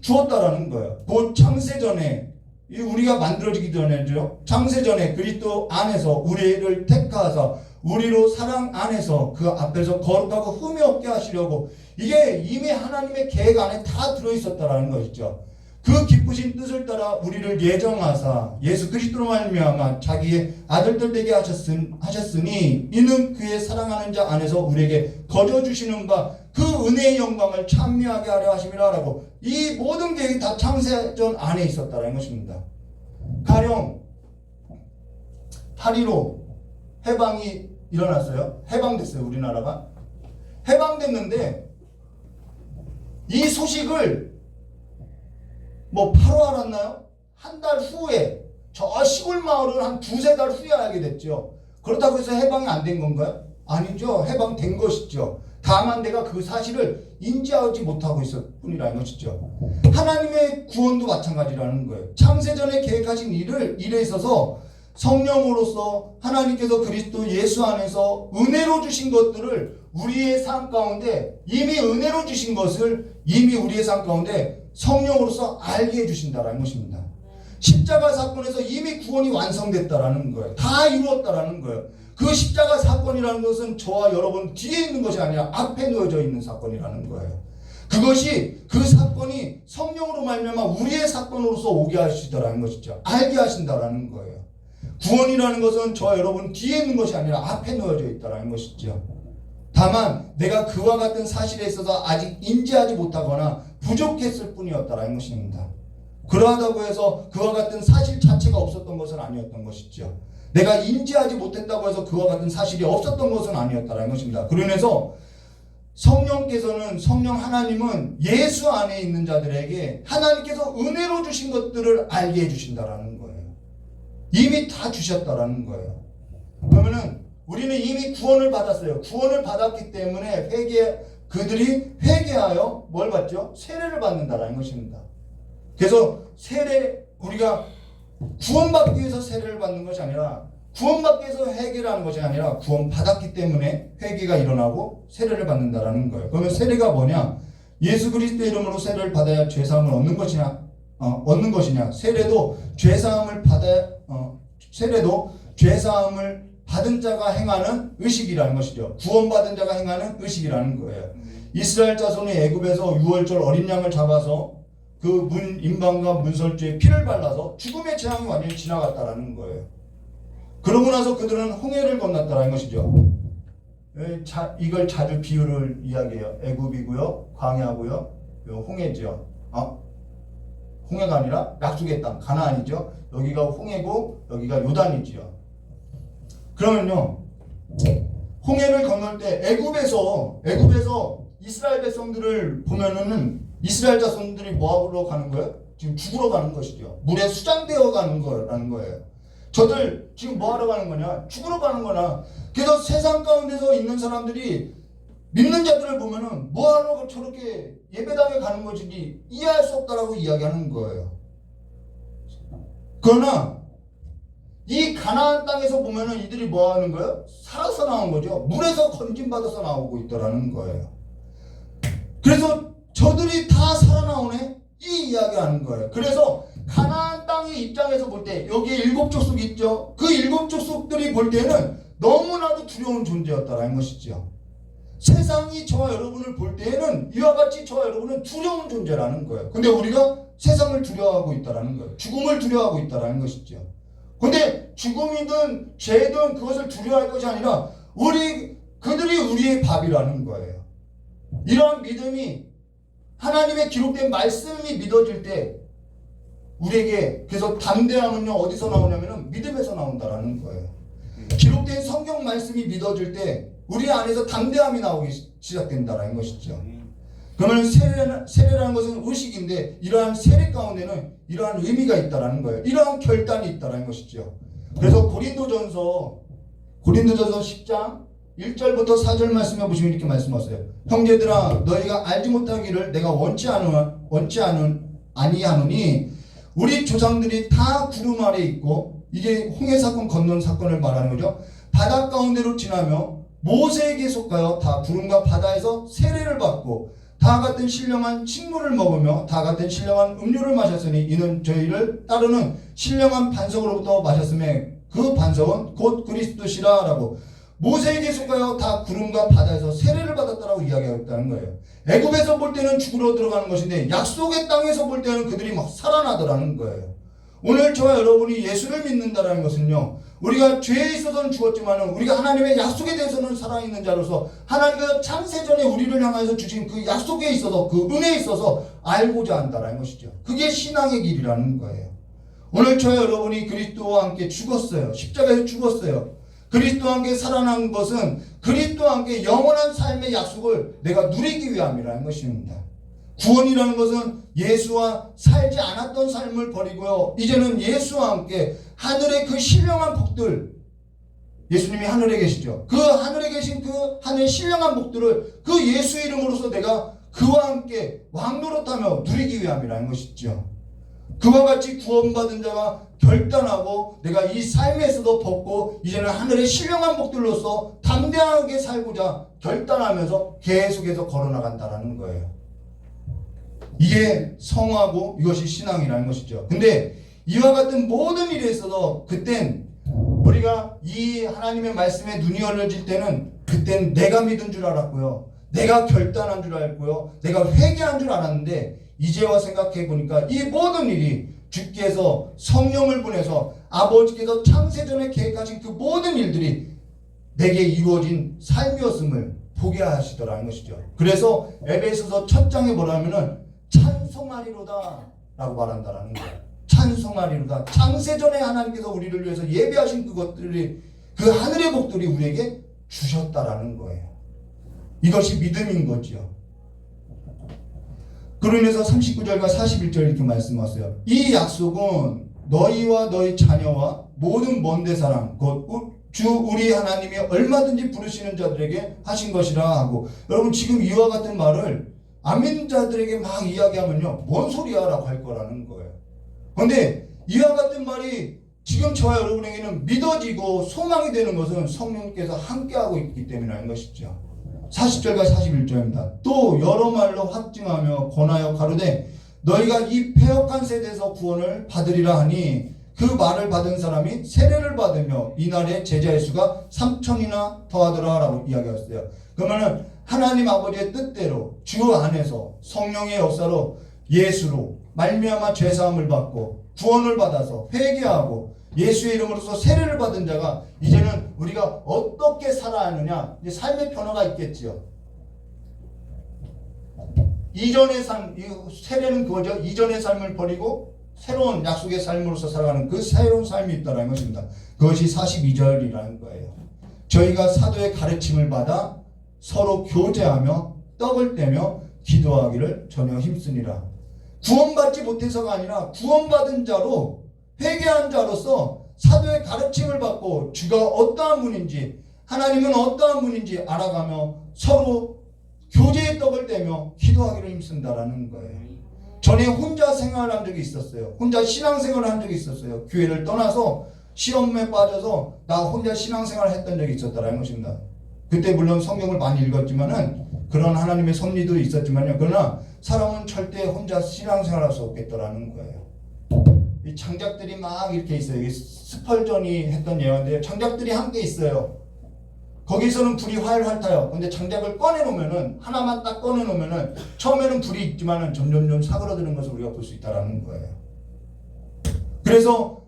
주었다라는 거예요. 곧 창세전에 우리가 만들어지기 전에죠. 창세전에 그리스도 안에서 우리를 택하사 우리로 사랑 안에서 그 앞에서 거룩하고 흠이 없게 하시려고 이게 이미 하나님의 계획 안에 다 들어있었다라는 것이죠. 그 기쁘신 뜻을 따라 우리를 예정하사 예수 그리스도로 말미암아 자기의 아들들 되게 하셨으니 이는 그의 사랑하는 자 안에서 우리에게 거저 주시는 바 그 은혜의 영광을 찬미하게 하려 하심이라라고 이 모든 계획이 다 창세전 안에 있었다는 것입니다. 가령 8.15 해방이 일어났어요. 해방됐어요. 우리나라가 해방됐는데 이 소식을 바로 알았나요? 한 달 후에 저 시골 마을을 한 두세 달 후에 알게 됐죠. 그렇다고 해서 해방이 안 된 건가요? 아니죠. 해방된 것이죠. 다만 내가 그 사실을 인지하지 못하고 있을 뿐이라는 것이죠. 하나님의 구원도 마찬가지라는 거예요. 창세전에 계획하신 일에 있어서 성령으로서 하나님께서 그리스도 예수 안에서 은혜로 주신 것들을 우리의 삶 가운데 이미 은혜로 주신 것을 이미 우리의 삶 가운데 성령으로서 알게 해주신다라는 것입니다. 십자가 사건에서 이미 구원이 완성됐다라는 거예요. 다 이루었다라는 거예요. 그 십자가 사건이라는 것은 저와 여러분 뒤에 있는 것이 아니라 앞에 놓여져 있는 사건이라는 거예요. 그것이 그 사건이 성령으로 말미암아 우리의 사건으로서 오게 하시더라는 것이죠. 알게 하신다라는 거예요. 구원이라는 것은 저와 여러분 뒤에 있는 것이 아니라 앞에 놓여져 있다라는 것이죠. 다만 내가 그와 같은 사실에 있어서 아직 인지하지 못하거나 부족했을 뿐이었다라는 것입니다. 그러하다고 해서 그와 같은 사실 자체가 없었던 것은 아니었던 것이죠. 내가 인지하지 못했다고 해서 그와 같은 사실이 없었던 것은 아니었다라는 것입니다. 그러면서 성령 하나님은 예수 안에 있는 자들에게 하나님께서 은혜로 주신 것들을 알게 해주신다라는 거예요. 이미 다 주셨다라는 거예요. 그러면은 우리는 이미 구원을 받았어요. 구원을 받았기 때문에 그들이 회개하여 뭘 받죠? 세례를 받는다라는 것입니다. 그래서 우리가 구원받기 위해서 세례를 받는 것이 아니라 구원받기 위해서 회개를 하는 것이 아니라 구원받았기 때문에 회개가 일어나고 세례를 받는다라는 거예요. 그러면 세례가 뭐냐? 예수 그리스도의 이름으로 세례를 받아야 죄사함을 얻는 것이냐? 세례도 죄사함을 받은 자가 행하는 의식이라는 것이죠. 구원받은 자가 행하는 의식이라는 거예요. 이스라엘 자손이 애굽에서 유월절 어린 양을 잡아서 그 인방과 문설주에 피를 발라서 죽음의 재앙이 완전히 지나갔다라는 거예요. 그러고 나서 그들은 홍해를 건넜다라는 것이죠. 이걸 자주 비유를 이야기해요. 애굽이고요, 광야고요, 홍해죠. 홍해가 아니라 약속의 땅, 가나안이죠. 여기가 홍해고 여기가 요단이지요. 그러면요, 홍해를 건널 때 애굽에서 이스라엘 백성들을 보면은 이스라엘 자손들이 뭐하러 가는 거예요? 지금 죽으러 가는 것이죠. 물에 수장되어 가는 거라는 거예요. 저들 지금 뭐하러 가는 거냐? 죽으러 가는 거나. 그래서 세상 가운데서 있는 사람들이 믿는 자들을 보면은 뭐하러 저렇게 예배당에 가는 것인지 이해할 수 없다라고 이야기하는 거예요. 그러나 이 가나안 땅에서 보면은 이들이 뭐 하는 거예요? 살아서 나온 거죠. 물에서 건짐받아서 나오고 있더라는 거예요. 그래서 저들이 다 살아나오네? 이 이야기하는 거예요. 그래서 가나안 땅의 입장에서 볼 때 여기에 7 족속이 있죠. 그 7 족속들이 볼 때는 너무나도 두려운 존재였다라는 것이죠. 세상이 저와 여러분을 볼 때에는 이와 같이 저와 여러분은 두려운 존재라는 거예요. 근데 우리가 세상을 두려워하고 있다라는 거예요. 죽음을 두려워하고 있다라는 것이죠. 근데 죽음이든 죄든 그것을 두려워할 것이 아니라 그들이 우리의 밥이라는 거예요. 이러한 믿음이 하나님의 기록된 말씀이 믿어질 때 우리에게 그래서 담대함은요 어디서 나오냐면은 믿음에서 나온다라는 거예요. 기록된 성경 말씀이 믿어질 때 우리 안에서 담대함이 나오기 시작된다라는 것이죠. 그러면 세례라는 것은 의식인데 이러한 세례 가운데는 이러한 의미가 있다라는 거예요. 이러한 결단이 있다라는 것이죠. 그래서 고린도전서 10장 1절부터 4절 말씀해 보시면 이렇게 말씀하세요. 형제들아 너희가 알지 못하기를 내가 원치 아니하노니 우리 조상들이 다 구름 아래 있고 이게 홍해 사건 건넌 사건을 말하는 거죠. 바다 가운데로 지나며 모세에게 속하여 다 구름과 바다에서 세례를 받고 다 같은 신령한 식물을 먹으며 다 같은 신령한 음료를 마셨으니 이는 저희를 따르는 신령한 반석으로부터 마셨음에 그 반석은 곧 그리스도시라 라고 모세에게 속하여 다 구름과 바다에서 세례를 받았다라고 이야기하고 있다는 거예요. 애굽에서 볼 때는 죽으러 들어가는 것인데 약속의 땅에서 볼 때는 그들이 막 살아나더라는 거예요. 오늘 저와 여러분이 예수를 믿는다는 것은요 우리가 죄에 있어서는 죽었지만 우리가 하나님의 약속에 대해서는 살아있는 자로서 하나님께서 창세전에 우리를 향해서 주신 그 약속에 있어서 그 은혜에 있어서 알고자 한다는 것이죠. 그게 신앙의 길이라는 거예요. 오늘 저와 여러분이 그리스도와 함께 죽었어요. 십자가에서 죽었어요. 그리스도와 함께 살아난 것은 그리스도와 함께 영원한 삶의 약속을 내가 누리기 위함이라는 것입니다. 구원이라는 것은 예수와 살지 않았던 삶을 버리고요. 이제는 예수와 함께 하늘의 그 신령한 복들, 예수님이 하늘에 계시죠. 그 하늘에 계신 그 하늘의 신령한 복들을 그 예수 이름으로서 내가 그와 함께 왕노릇하며 누리기 위함이라는 것이죠. 그와 같이 구원받은 자가 결단하고 내가 이 삶에서도 벗고 이제는 하늘의 신령한 복들로서 담대하게 살고자 결단하면서 계속해서 걸어나간다는 거예요. 이게 성화고 이것이 신앙이라는 것이죠. 근데 이와 같은 모든 일에 있어서 그땐 우리가 이 하나님의 말씀에 눈이 열려질 때는 그땐 내가 믿은 줄 알았고요. 내가 결단한 줄 알고요. 내가 회개한 줄 알았는데 이제와 생각해 보니까 이 모든 일이 주께서 성령을 보내서 아버지께서 창세전에 계획하신 그 모든 일들이 내게 이루어진 삶이었음을 보게 하시더라는 것이죠. 그래서 에베소서 첫 장에 뭐라면은 찬송하리로다 라고 말한다라는 거예요. 찬송하리로다. 창세전에 하나님께서 우리를 위해서 예배하신 그것들이 그 하늘의 복들이 우리에게 주셨다라는 거예요. 이것이 믿음인 거죠. 그로 인해서 39절과 41절 이렇게 말씀하세요. 이 약속은 너희와 너희 자녀와 모든 먼데 사람 곧 주 우리 하나님이 얼마든지 부르시는 자들에게 하신 것이라 하고 여러분 지금 이와 같은 말을 안 믿는 자들에게 막 이야기하면요 뭔 소리야 라고 할 거라는 거예요. 그런데 이와 같은 말이 지금 저와 여러분에게는 믿어지고 소망이 되는 것은 성령께서 함께하고 있기 때문이라는 것이죠. 40절과 41절입니다. 또 여러 말로 확증하며 권하여 가로되 너희가 이 패역한 세대에서 구원을 받으리라 하니 그 말을 받은 사람이 세례를 받으며 이날의 제자의 수가 3,000이나 더하더라 라고 이야기했어요. 그러면은 하나님 아버지의 뜻대로 주 안에서 성령의 역사로 예수로 말미암아 죄사함을 받고 구원을 받아서 회개하고 예수의 이름으로서 세례를 받은 자가 이제는 우리가 어떻게 살아야 하느냐 이제 삶의 변화가 있겠지요. 이전의 삶, 세례는 그거죠. 이전의 삶을 버리고 새로운 약속의 삶으로서 살아가는 그 새로운 삶이 있다는 것입니다. 그것이 42절이라는 거예요. 저희가 사도의 가르침을 받아 서로 교제하며 떡을 떼며 기도하기를 전혀 힘쓰니라. 구원받지 못해서가 아니라 구원받은 자로 회개한 자로서 사도의 가르침을 받고 주가 어떠한 분인지 하나님은 어떠한 분인지 알아가며 서로 교제의 떡을 떼며 기도하기를 힘쓴다라는 거예요. 전에 혼자 생활한 적이 있었어요. 혼자 신앙생활을 한 적이 있었어요. 교회를 떠나서 시험에 빠져서 나 혼자 신앙생활을 했던 적이 있었다라는 것입니다. 그때 물론 성경을 많이 읽었지만은 그런 하나님의 섭리도 있었지만요. 그러나 사람은 절대 혼자 신앙생활할 수 없겠더라는 거예요. 이 장작들이 막 이렇게 있어요. 이게 스펄전이 했던 예언인데 장작들이 함께 있어요. 거기서는 불이 활활 타요. 근데 장작을 꺼내놓으면은 하나만 딱 꺼내놓으면은 처음에는 불이 있지만은 점점점 사그러드는 것을 우리가 볼 수 있다라는 거예요. 그래서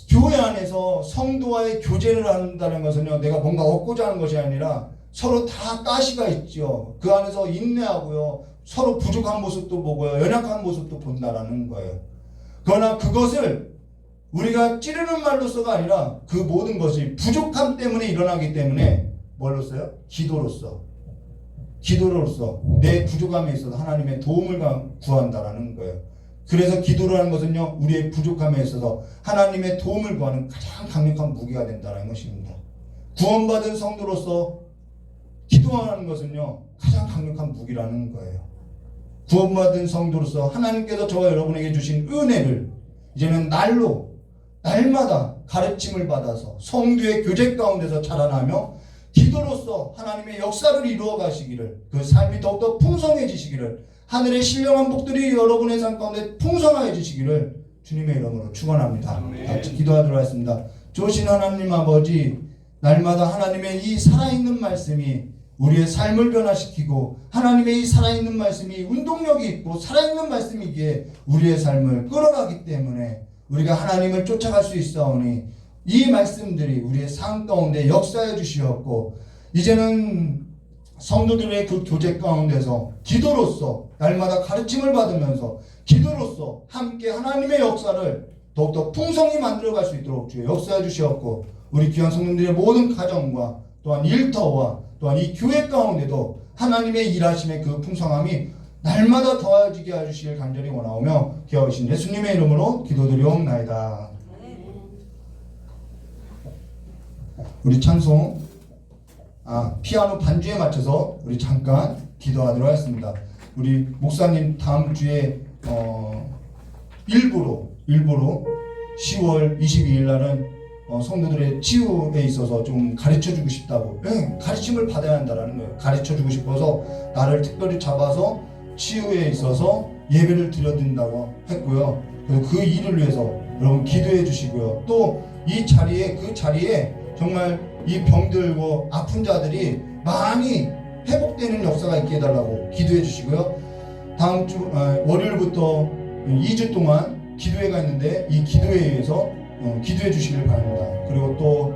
교회 안에서 성도와의 교제를 한다는 것은요, 내가 뭔가 얻고자 하는 것이 아니라 서로 다 가시가 있죠. 그 안에서 인내하고요, 서로 부족한 모습도 보고요, 연약한 모습도 본다라는 거예요. 그러나 그것을 우리가 찌르는 말로서가 아니라 그 모든 것이 부족함 때문에 일어나기 때문에 뭘로써요? 기도로써 내 부족함에 있어서 하나님의 도움을 구한다라는 거예요. 그래서 기도라는 것은요, 우리의 부족함에 있어서 하나님의 도움을 구하는 가장 강력한 무기가 된다는 것입니다. 구원받은 성도로서 기도하는 것은요, 가장 강력한 무기라는 거예요. 구원받은 성도로서 하나님께서 저와 여러분에게 주신 은혜를 이제는 날마다 가르침을 받아서 성도의 교제 가운데서 자라나며 기도로서 하나님의 역사를 이루어 가시기를, 그 삶이 더욱더 풍성해지시기를, 하늘의 신령한 복들이 여러분의 삶 가운데 풍성해지시기를 주님의 이름으로 축원합니다. 같이 기도하도록 하겠습니다. 좋으신 하나님 아버지, 날마다 하나님의 이 살아있는 말씀이 우리의 삶을 변화시키고 하나님의 이 살아있는 말씀이 운동력이 있고 살아있는 말씀이기에 우리의 삶을 끌어가기 때문에 우리가 하나님을 쫓아갈 수 있사오니 이 말씀들이 우리의 삶 가운데 역사해 주시었고 이제는 성도들의 그 교제 가운데서 기도로서 날마다 가르침을 받으면서 기도로서 함께 하나님의 역사를 더욱더 풍성히 만들어갈 수 있도록 주여 역사해 주시었고 우리 귀한 성도들의 모든 가정과 또한 일터와 또한 이 교회 가운데도 하나님의 일하심의 그 풍성함이 날마다 더해지게 해주시길 간절히 원하오며 귀하신 예수님의 이름으로 기도드리옵나이다. 우리 찬송 피아노 반주에 맞춰서 우리 잠깐 기도하도록 하겠습니다. 우리 목사님 다음 주에 일부로 10월 22일 날은 성도들의 치유에 있어서 좀 가르쳐주고 싶다고 가르침을 받아야 한다는 거예요. 가르쳐주고 싶어서 나를 특별히 잡아서 치유에 있어서 예배를 드려드린다고 했고요. 그래서 그 일을 위해서 여러분 기도해 주시고요. 또 이 자리에 그 자리에 정말 이 병들고 아픈 자들이 많이 회복되는 역사가 있게 해달라고 기도해 주시고요. 다음 주 월요일부터 2주 동안 기도회가 있는데 이 기도회에 의해서 기도해 주시길 바랍니다. 그리고 또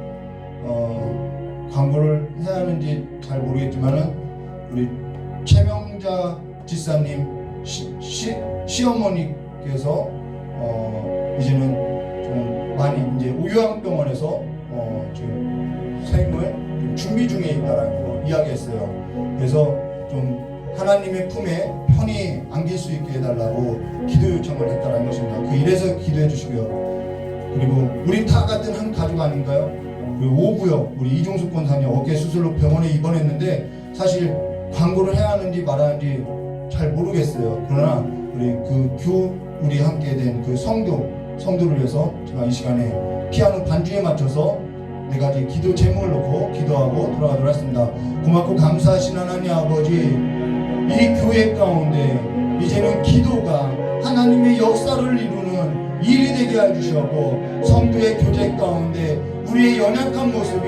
광고를 해야 하는지 잘 모르겠지만은 우리 최명자 지사님 시어머니께서 이제는 좀 많이 이제 요양병원에서 지금 생을 준비 중에 있다라는 거 이야기했어요. 그래서 좀 하나님의 품에 편히 안길 수 있게 해달라고 기도 요청을 했다라는 것입니다. 그 일에서 기도해 주시고요. 그리고 우리 다 같은 한 가족 아닌가요? 그리고 오구역 우리 이종숙 권사님 어깨 수술로 병원에 입원했는데 사실 광고를 해야 하는지 말아야 하는지 잘 모르겠어요. 그러나 우리 함께 된 그 성도를 위해서 제가 이 시간에 피아노 반주에 맞춰서 네 가지 기도 제목을 놓고 기도하고 돌아가도록 하겠습니다. 고맙고 감사하신 하나님 아버지, 이 교회 가운데 이제는 기도가 하나님의 역사를 이루는 일이 되게 해주셨고 성도의 교제 가운데 우리의 연약한 모습이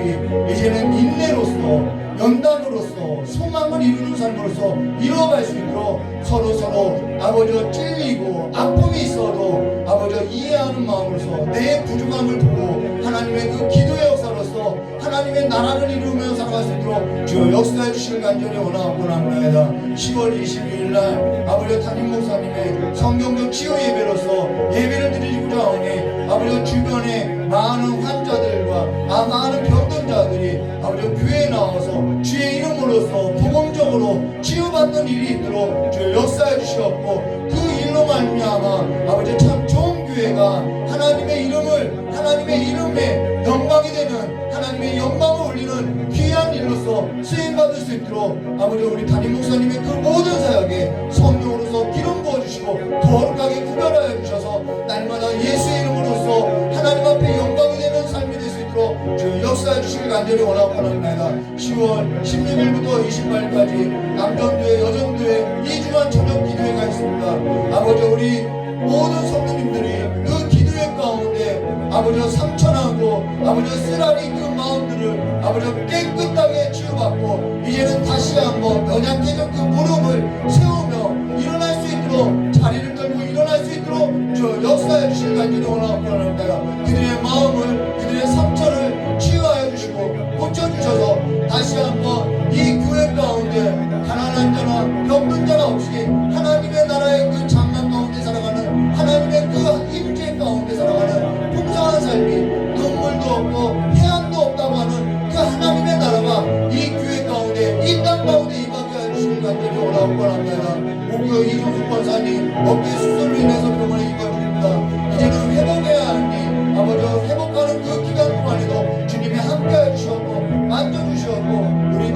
이제는 인내로서 연단으로서 소망을 이루는 삶으로서 이어갈 수 있도록 서로 아버지와 찔리고 아픔이 있어도 아버지와 이해하는 마음으로서 내 부족함을 보고 하나님의 그 기도의 역사로서 하나님의 나라를 이루며 살아갈 수 있도록 주여 역사해 주시길 간절히 원합니다. 10월 22일 날 아버지와 담임 목사님의 성경적 치유 예배로서 예배를 드리고자 하오니 아버지와 주변에 많은 환자들과 많은 병든 자들이 아버지 교회에 나와서 주의 이름으로써 복음적으로 치유받는 일이 있도록 주 역사해 주시옵고, 그 일로 말미암아 아버지 참 좋은 교회가 하나님의 이름에 영광이 되는, 하나님의 영광을 올리는 귀한 일로서 쓰임받을 수 있도록 아버지 우리 담임 목사님의 그 모든 사역에 성령으로서 기름 부어주시고 거룩하게 구별하여 주셔서 날마다 예수의 이름으로써 하나님 앞에 영광이 되는 삶이 될 수 있도록 주 역사해 주시길 간절히 원합니다. 10월 16일부터 28일까지 남전도회 여전도회 2주간 저녁 기도회가 있습니다. 아버지 우리 모든 성도님들이 그 기도회 가운데 아버지 상처나고 아버지 쓰라린 그 마음들을 아버지 깨끗하게 치유받고 이제는 다시 한번 연약해진 그 무릎을 세우며 일어날 수 있도록, 자리를 들고 일어날 수 있도록 저 역사해 주실 간절히 원합니다. 그들의 마음을, 그들의 상처를 치유하여 주시고 고쳐주셔서 다시 한번 이 교회 가운데 가난한 자나 병든 자가 없이 하나님의 나라의 그 장막 가운데 살아가는, 하나님의 그 임재 가운데 살아가는 풍성한 삶이, 눈물도 없고 해안도 없다고 하는 그 하나님의 나라가 이 교회 가운데, 이 땅 가운데 임하게 해주시길 간절히 원합니다. 오교 이종수 권사님 어깨 수술로 인해서 병원에 입원 중입니다. 이제는 회복해야 하니 아버지 회복하는 그 기간 동안에도 주님이 함께해 주셨고 만져주셨고, 우리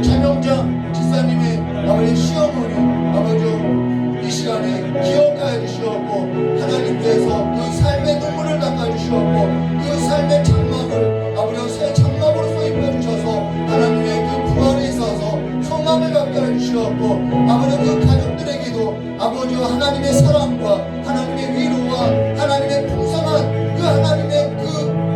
최명자 집사님의 아버지 시어머니 아버지 이 시간에 기억하여 주시었고, 하나님께서 그 삶의 눈물을 닦아주시었고 그 삶의 장막을 아버지 새 장막으로서 입혀주셔서 하나님의 그 부활에 있어서 소망을 갖게 해주시었고, 아버지 그 가족들에게도 아버지와 하나님의 사랑과 하나님의 위로와 하나님의 풍성한 그 하나님의 그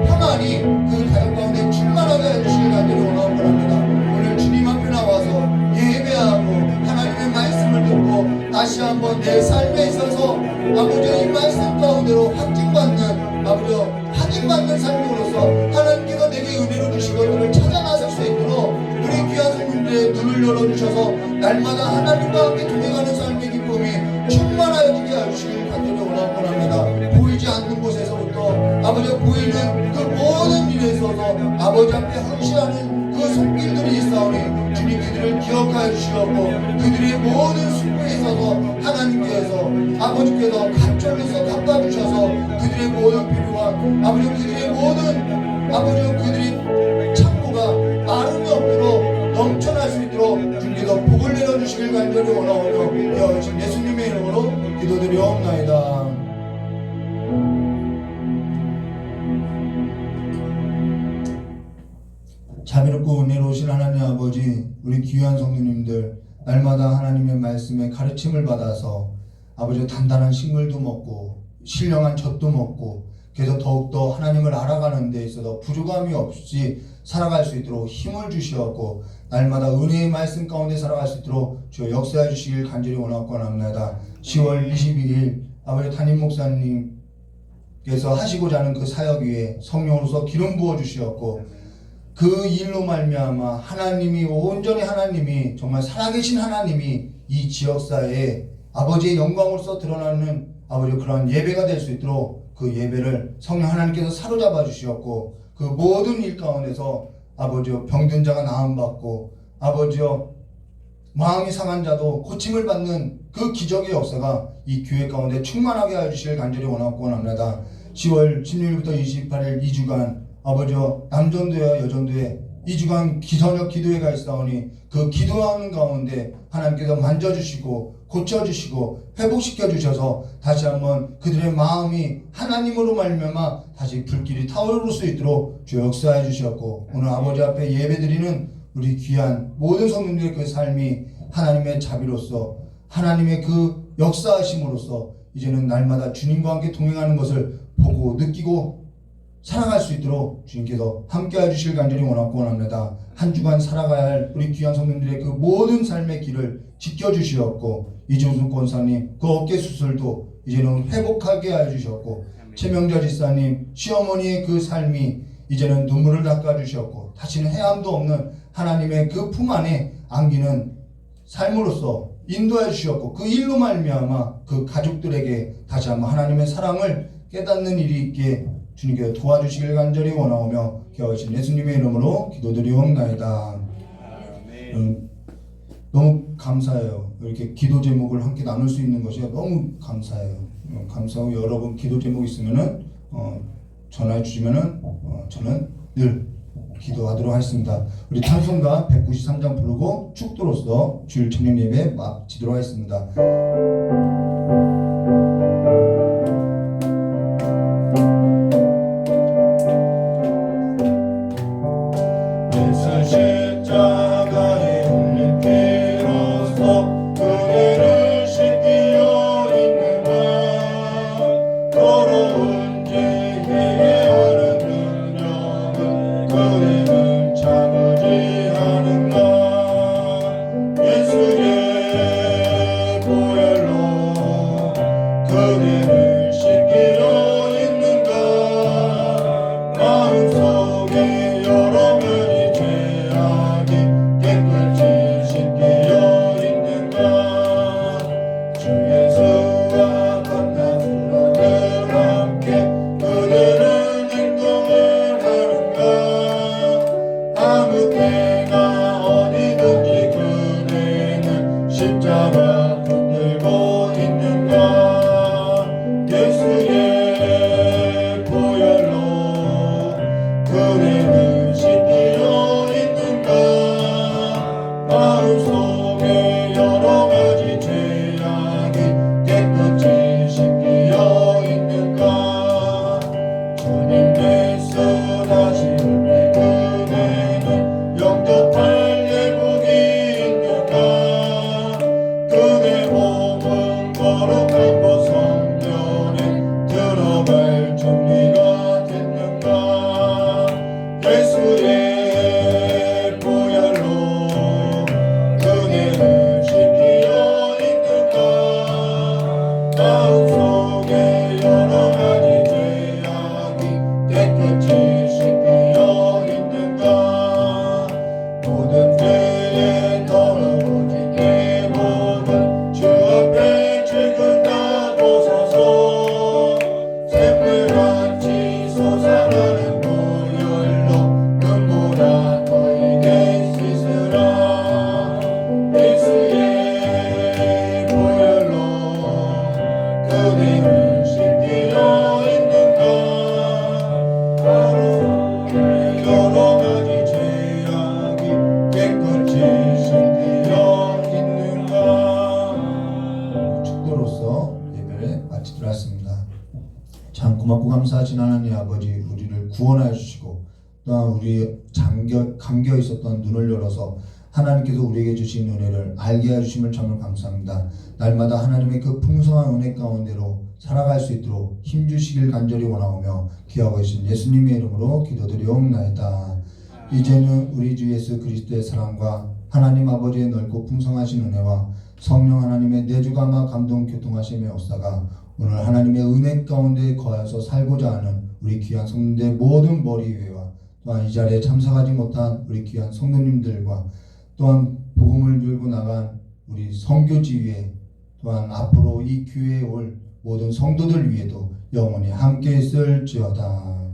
평안이 그 가족 가운데 충만하게 해주시길 간절히 원합니다. 오늘 주님 앞에 나와서 예배하고 하나님의 말씀을 듣고 다시 한번 내 삶에 있어서 아버지 이 말씀 가운데로 확증받는, 아버지 확인받는 삶으로서 하나님께서 내게 은혜로 주신 것들을 찾아 나설 수 있도록 우리 귀한 성도님들의 눈을 열어주셔서 날마다 하나님과 함께 동행하는 삶의 기쁨이 충만하여지게 하시길 간절히 원합니다. 보이지 않는 곳에서부터 아버지 보이는 그 모든 일에 있어서 아버지 앞에 헌신하는 그 손길들이 있사오니 주님 그들을 기억하여 주시옵고, 그들의 모든 숙고에 있어서 하나님께서 아버지께서 갑절로서 갚아주셔서 그들의 모든 필요와 아버지 그들의 모든 아버지 그들의 창고가 마름이 없도록 넘쳐날 수 있도록 주님께서 복을 내려주시길 간절히 원하오며 예수님의 이름으로 기도드리옵나이다. 자비롭고 은혜로우신 하나님 아버지, 우리 귀한 성도님들 날마다 하나님의 말씀에 가르침을 받아서 아버지 단단한 식물도 먹고 신령한 젖도 먹고, 그래서 더욱더 하나님을 알아가는 데 있어서 부족함이 없이 살아갈 수 있도록 힘을 주시었고, 날마다 은혜의 말씀 가운데 살아갈 수 있도록 주 역사해 주시길 간절히 원합니다. 10월 22일 아버지 담임 목사님께서 하시고자 하는 그 사역 위에 성령으로서 기름 부어 주시었고, 그 일로 말미암아 하나님이 온전히 하나님이 정말 살아계신 하나님이 이 지역사회에 아버지의 영광으로서 드러나는 아버지 그러한 예배가 될 수 있도록 그 예배를 성령 하나님께서 사로잡아 주시었고, 그 모든 일 가운데서 아버지여 병든 자가 나음받고 아버지여 마음이 상한 자도 고침을 받는 그 기적의 역사가 이 교회 가운데 충만하게 해주시길 간절히 원합니다. 10월 16일부터 28일 2주간 아버지여 남전도회와 여전도회 2주간 저녁 기도회가 있사오니 그 기도하는 가운데 하나님께서 만져주시고 고쳐주시고 회복시켜 주셔서 다시 한번 그들의 마음이 하나님으로 말미암아 다시 불길이 타오를 수 있도록 주 역사해 주셨고, 오늘 아버지 앞에 예배드리는 우리 귀한 모든 성도님들의 그 삶이 하나님의 자비로서 하나님의 그 역사하심으로써 이제는 날마다 주님과 함께 동행하는 것을 보고 느끼고 살아갈 수 있도록 주님께서 함께해 주실 간절히 원합니다. 한 주간 살아가야 할 우리 귀한 성도님들의 그 모든 삶의 길을 지켜주시었고, 이종수 권사님 그 어깨 수술도 이제는 회복하게 해주셨고, 최명자 집사님 시어머니의 그 삶이 이제는 눈물을 닦아주셨고, 다시는 해함도 없는 하나님의 그 품 안에 안기는 삶으로서 인도해 주셨고, 그 일로 말미암아 그 가족들에게 다시 한번 하나님의 사랑을 깨닫는 일이 있게 주님께서 도와주시길 간절히 원하오며 기억하신 예수님의 이름으로 기도드리옵나이다. 너무 감사해요. 이렇게 기도 제목을 함께 나눌 수 있는 것이 너무 감사해요. 감사하고 여러분 기도 제목 있으면은 전화해 주시면은 저는 늘 기도하도록 하겠습니다. 우리 찬송가 193장 부르고 축도로서 주일 청년 예배 마치도록 하겠습니다. 십자가에 울린 피로써 그 죄를 씻기려 있는가 더러운 죄에 하는 능력은 그대는 참으지 않은가 예수의 보혈로 그대를 씻기려 있는가 마음속에 여러 가지 죄악이 깨끗이 씻기려 있는가 주 예수와 만나주는 함께 그대는 행동을 하는가 아무 때나 어디든지 그대는 십자가 붙들고 있는가 예수의 보혈로 그대는 씻기려 있는가 마음속에 여러 가지 죄악이 깨끗이 씻기려 있는가 주님 예수 다시 울리 그대는 영접할 예복이 있는가 그대 몸은 거룩한 곳 성전에 들어갈 준비가 됐는가 예수의 보혈로 그대를 씻기려 있는가 마음속에 여러 가지 죄악이 깨끗이 씻기려 있는가 모든 죄에 더러워진 내 몸은 주 앞에 지금 다 벗어서 샘물같이 솟아나는 보혈로 눈보다 너에게 씻으라 예수의 보혈로 그대를 씻기려 있는가 하루에 여러 가지 죄악이 깨끗이 씻기려 있는가 축도로서 예배를 마치도록 하겠습니다. 참 고맙고 감사하신 하나님 아버지 우리를 구원하여 주시고 또한 우리 감겨 있었던 눈을 열어서 하나님께서 우리에게 주신 은혜를 알게 해주심을 참으로 감사합니다. 날마다 하나님의 그 풍성한 은혜 가운데로 살아갈 수 있도록 힘주시길 간절히 원하오며 기하고 계신 예수님의 이름으로 기도드리옵나이다. 이제는 우리 주 예수 그리스도의 사랑과 하나님 아버지의 넓고 풍성하신 은혜와 성령 하나님의 내주감화 감동 교통하심의 역사가 오늘 하나님의 은혜 가운데 거하여서 살고자 하는 우리 귀한 성도님들의 모든 머리 위에와 또한 이 자리에 참석하지 못한 우리 귀한 성도님들과 또한 복음을 들고 나간 우리 선교지 위에 또한 앞으로 이 교회에 올 모든 성도들 위에도 영원히 함께 있을지어다.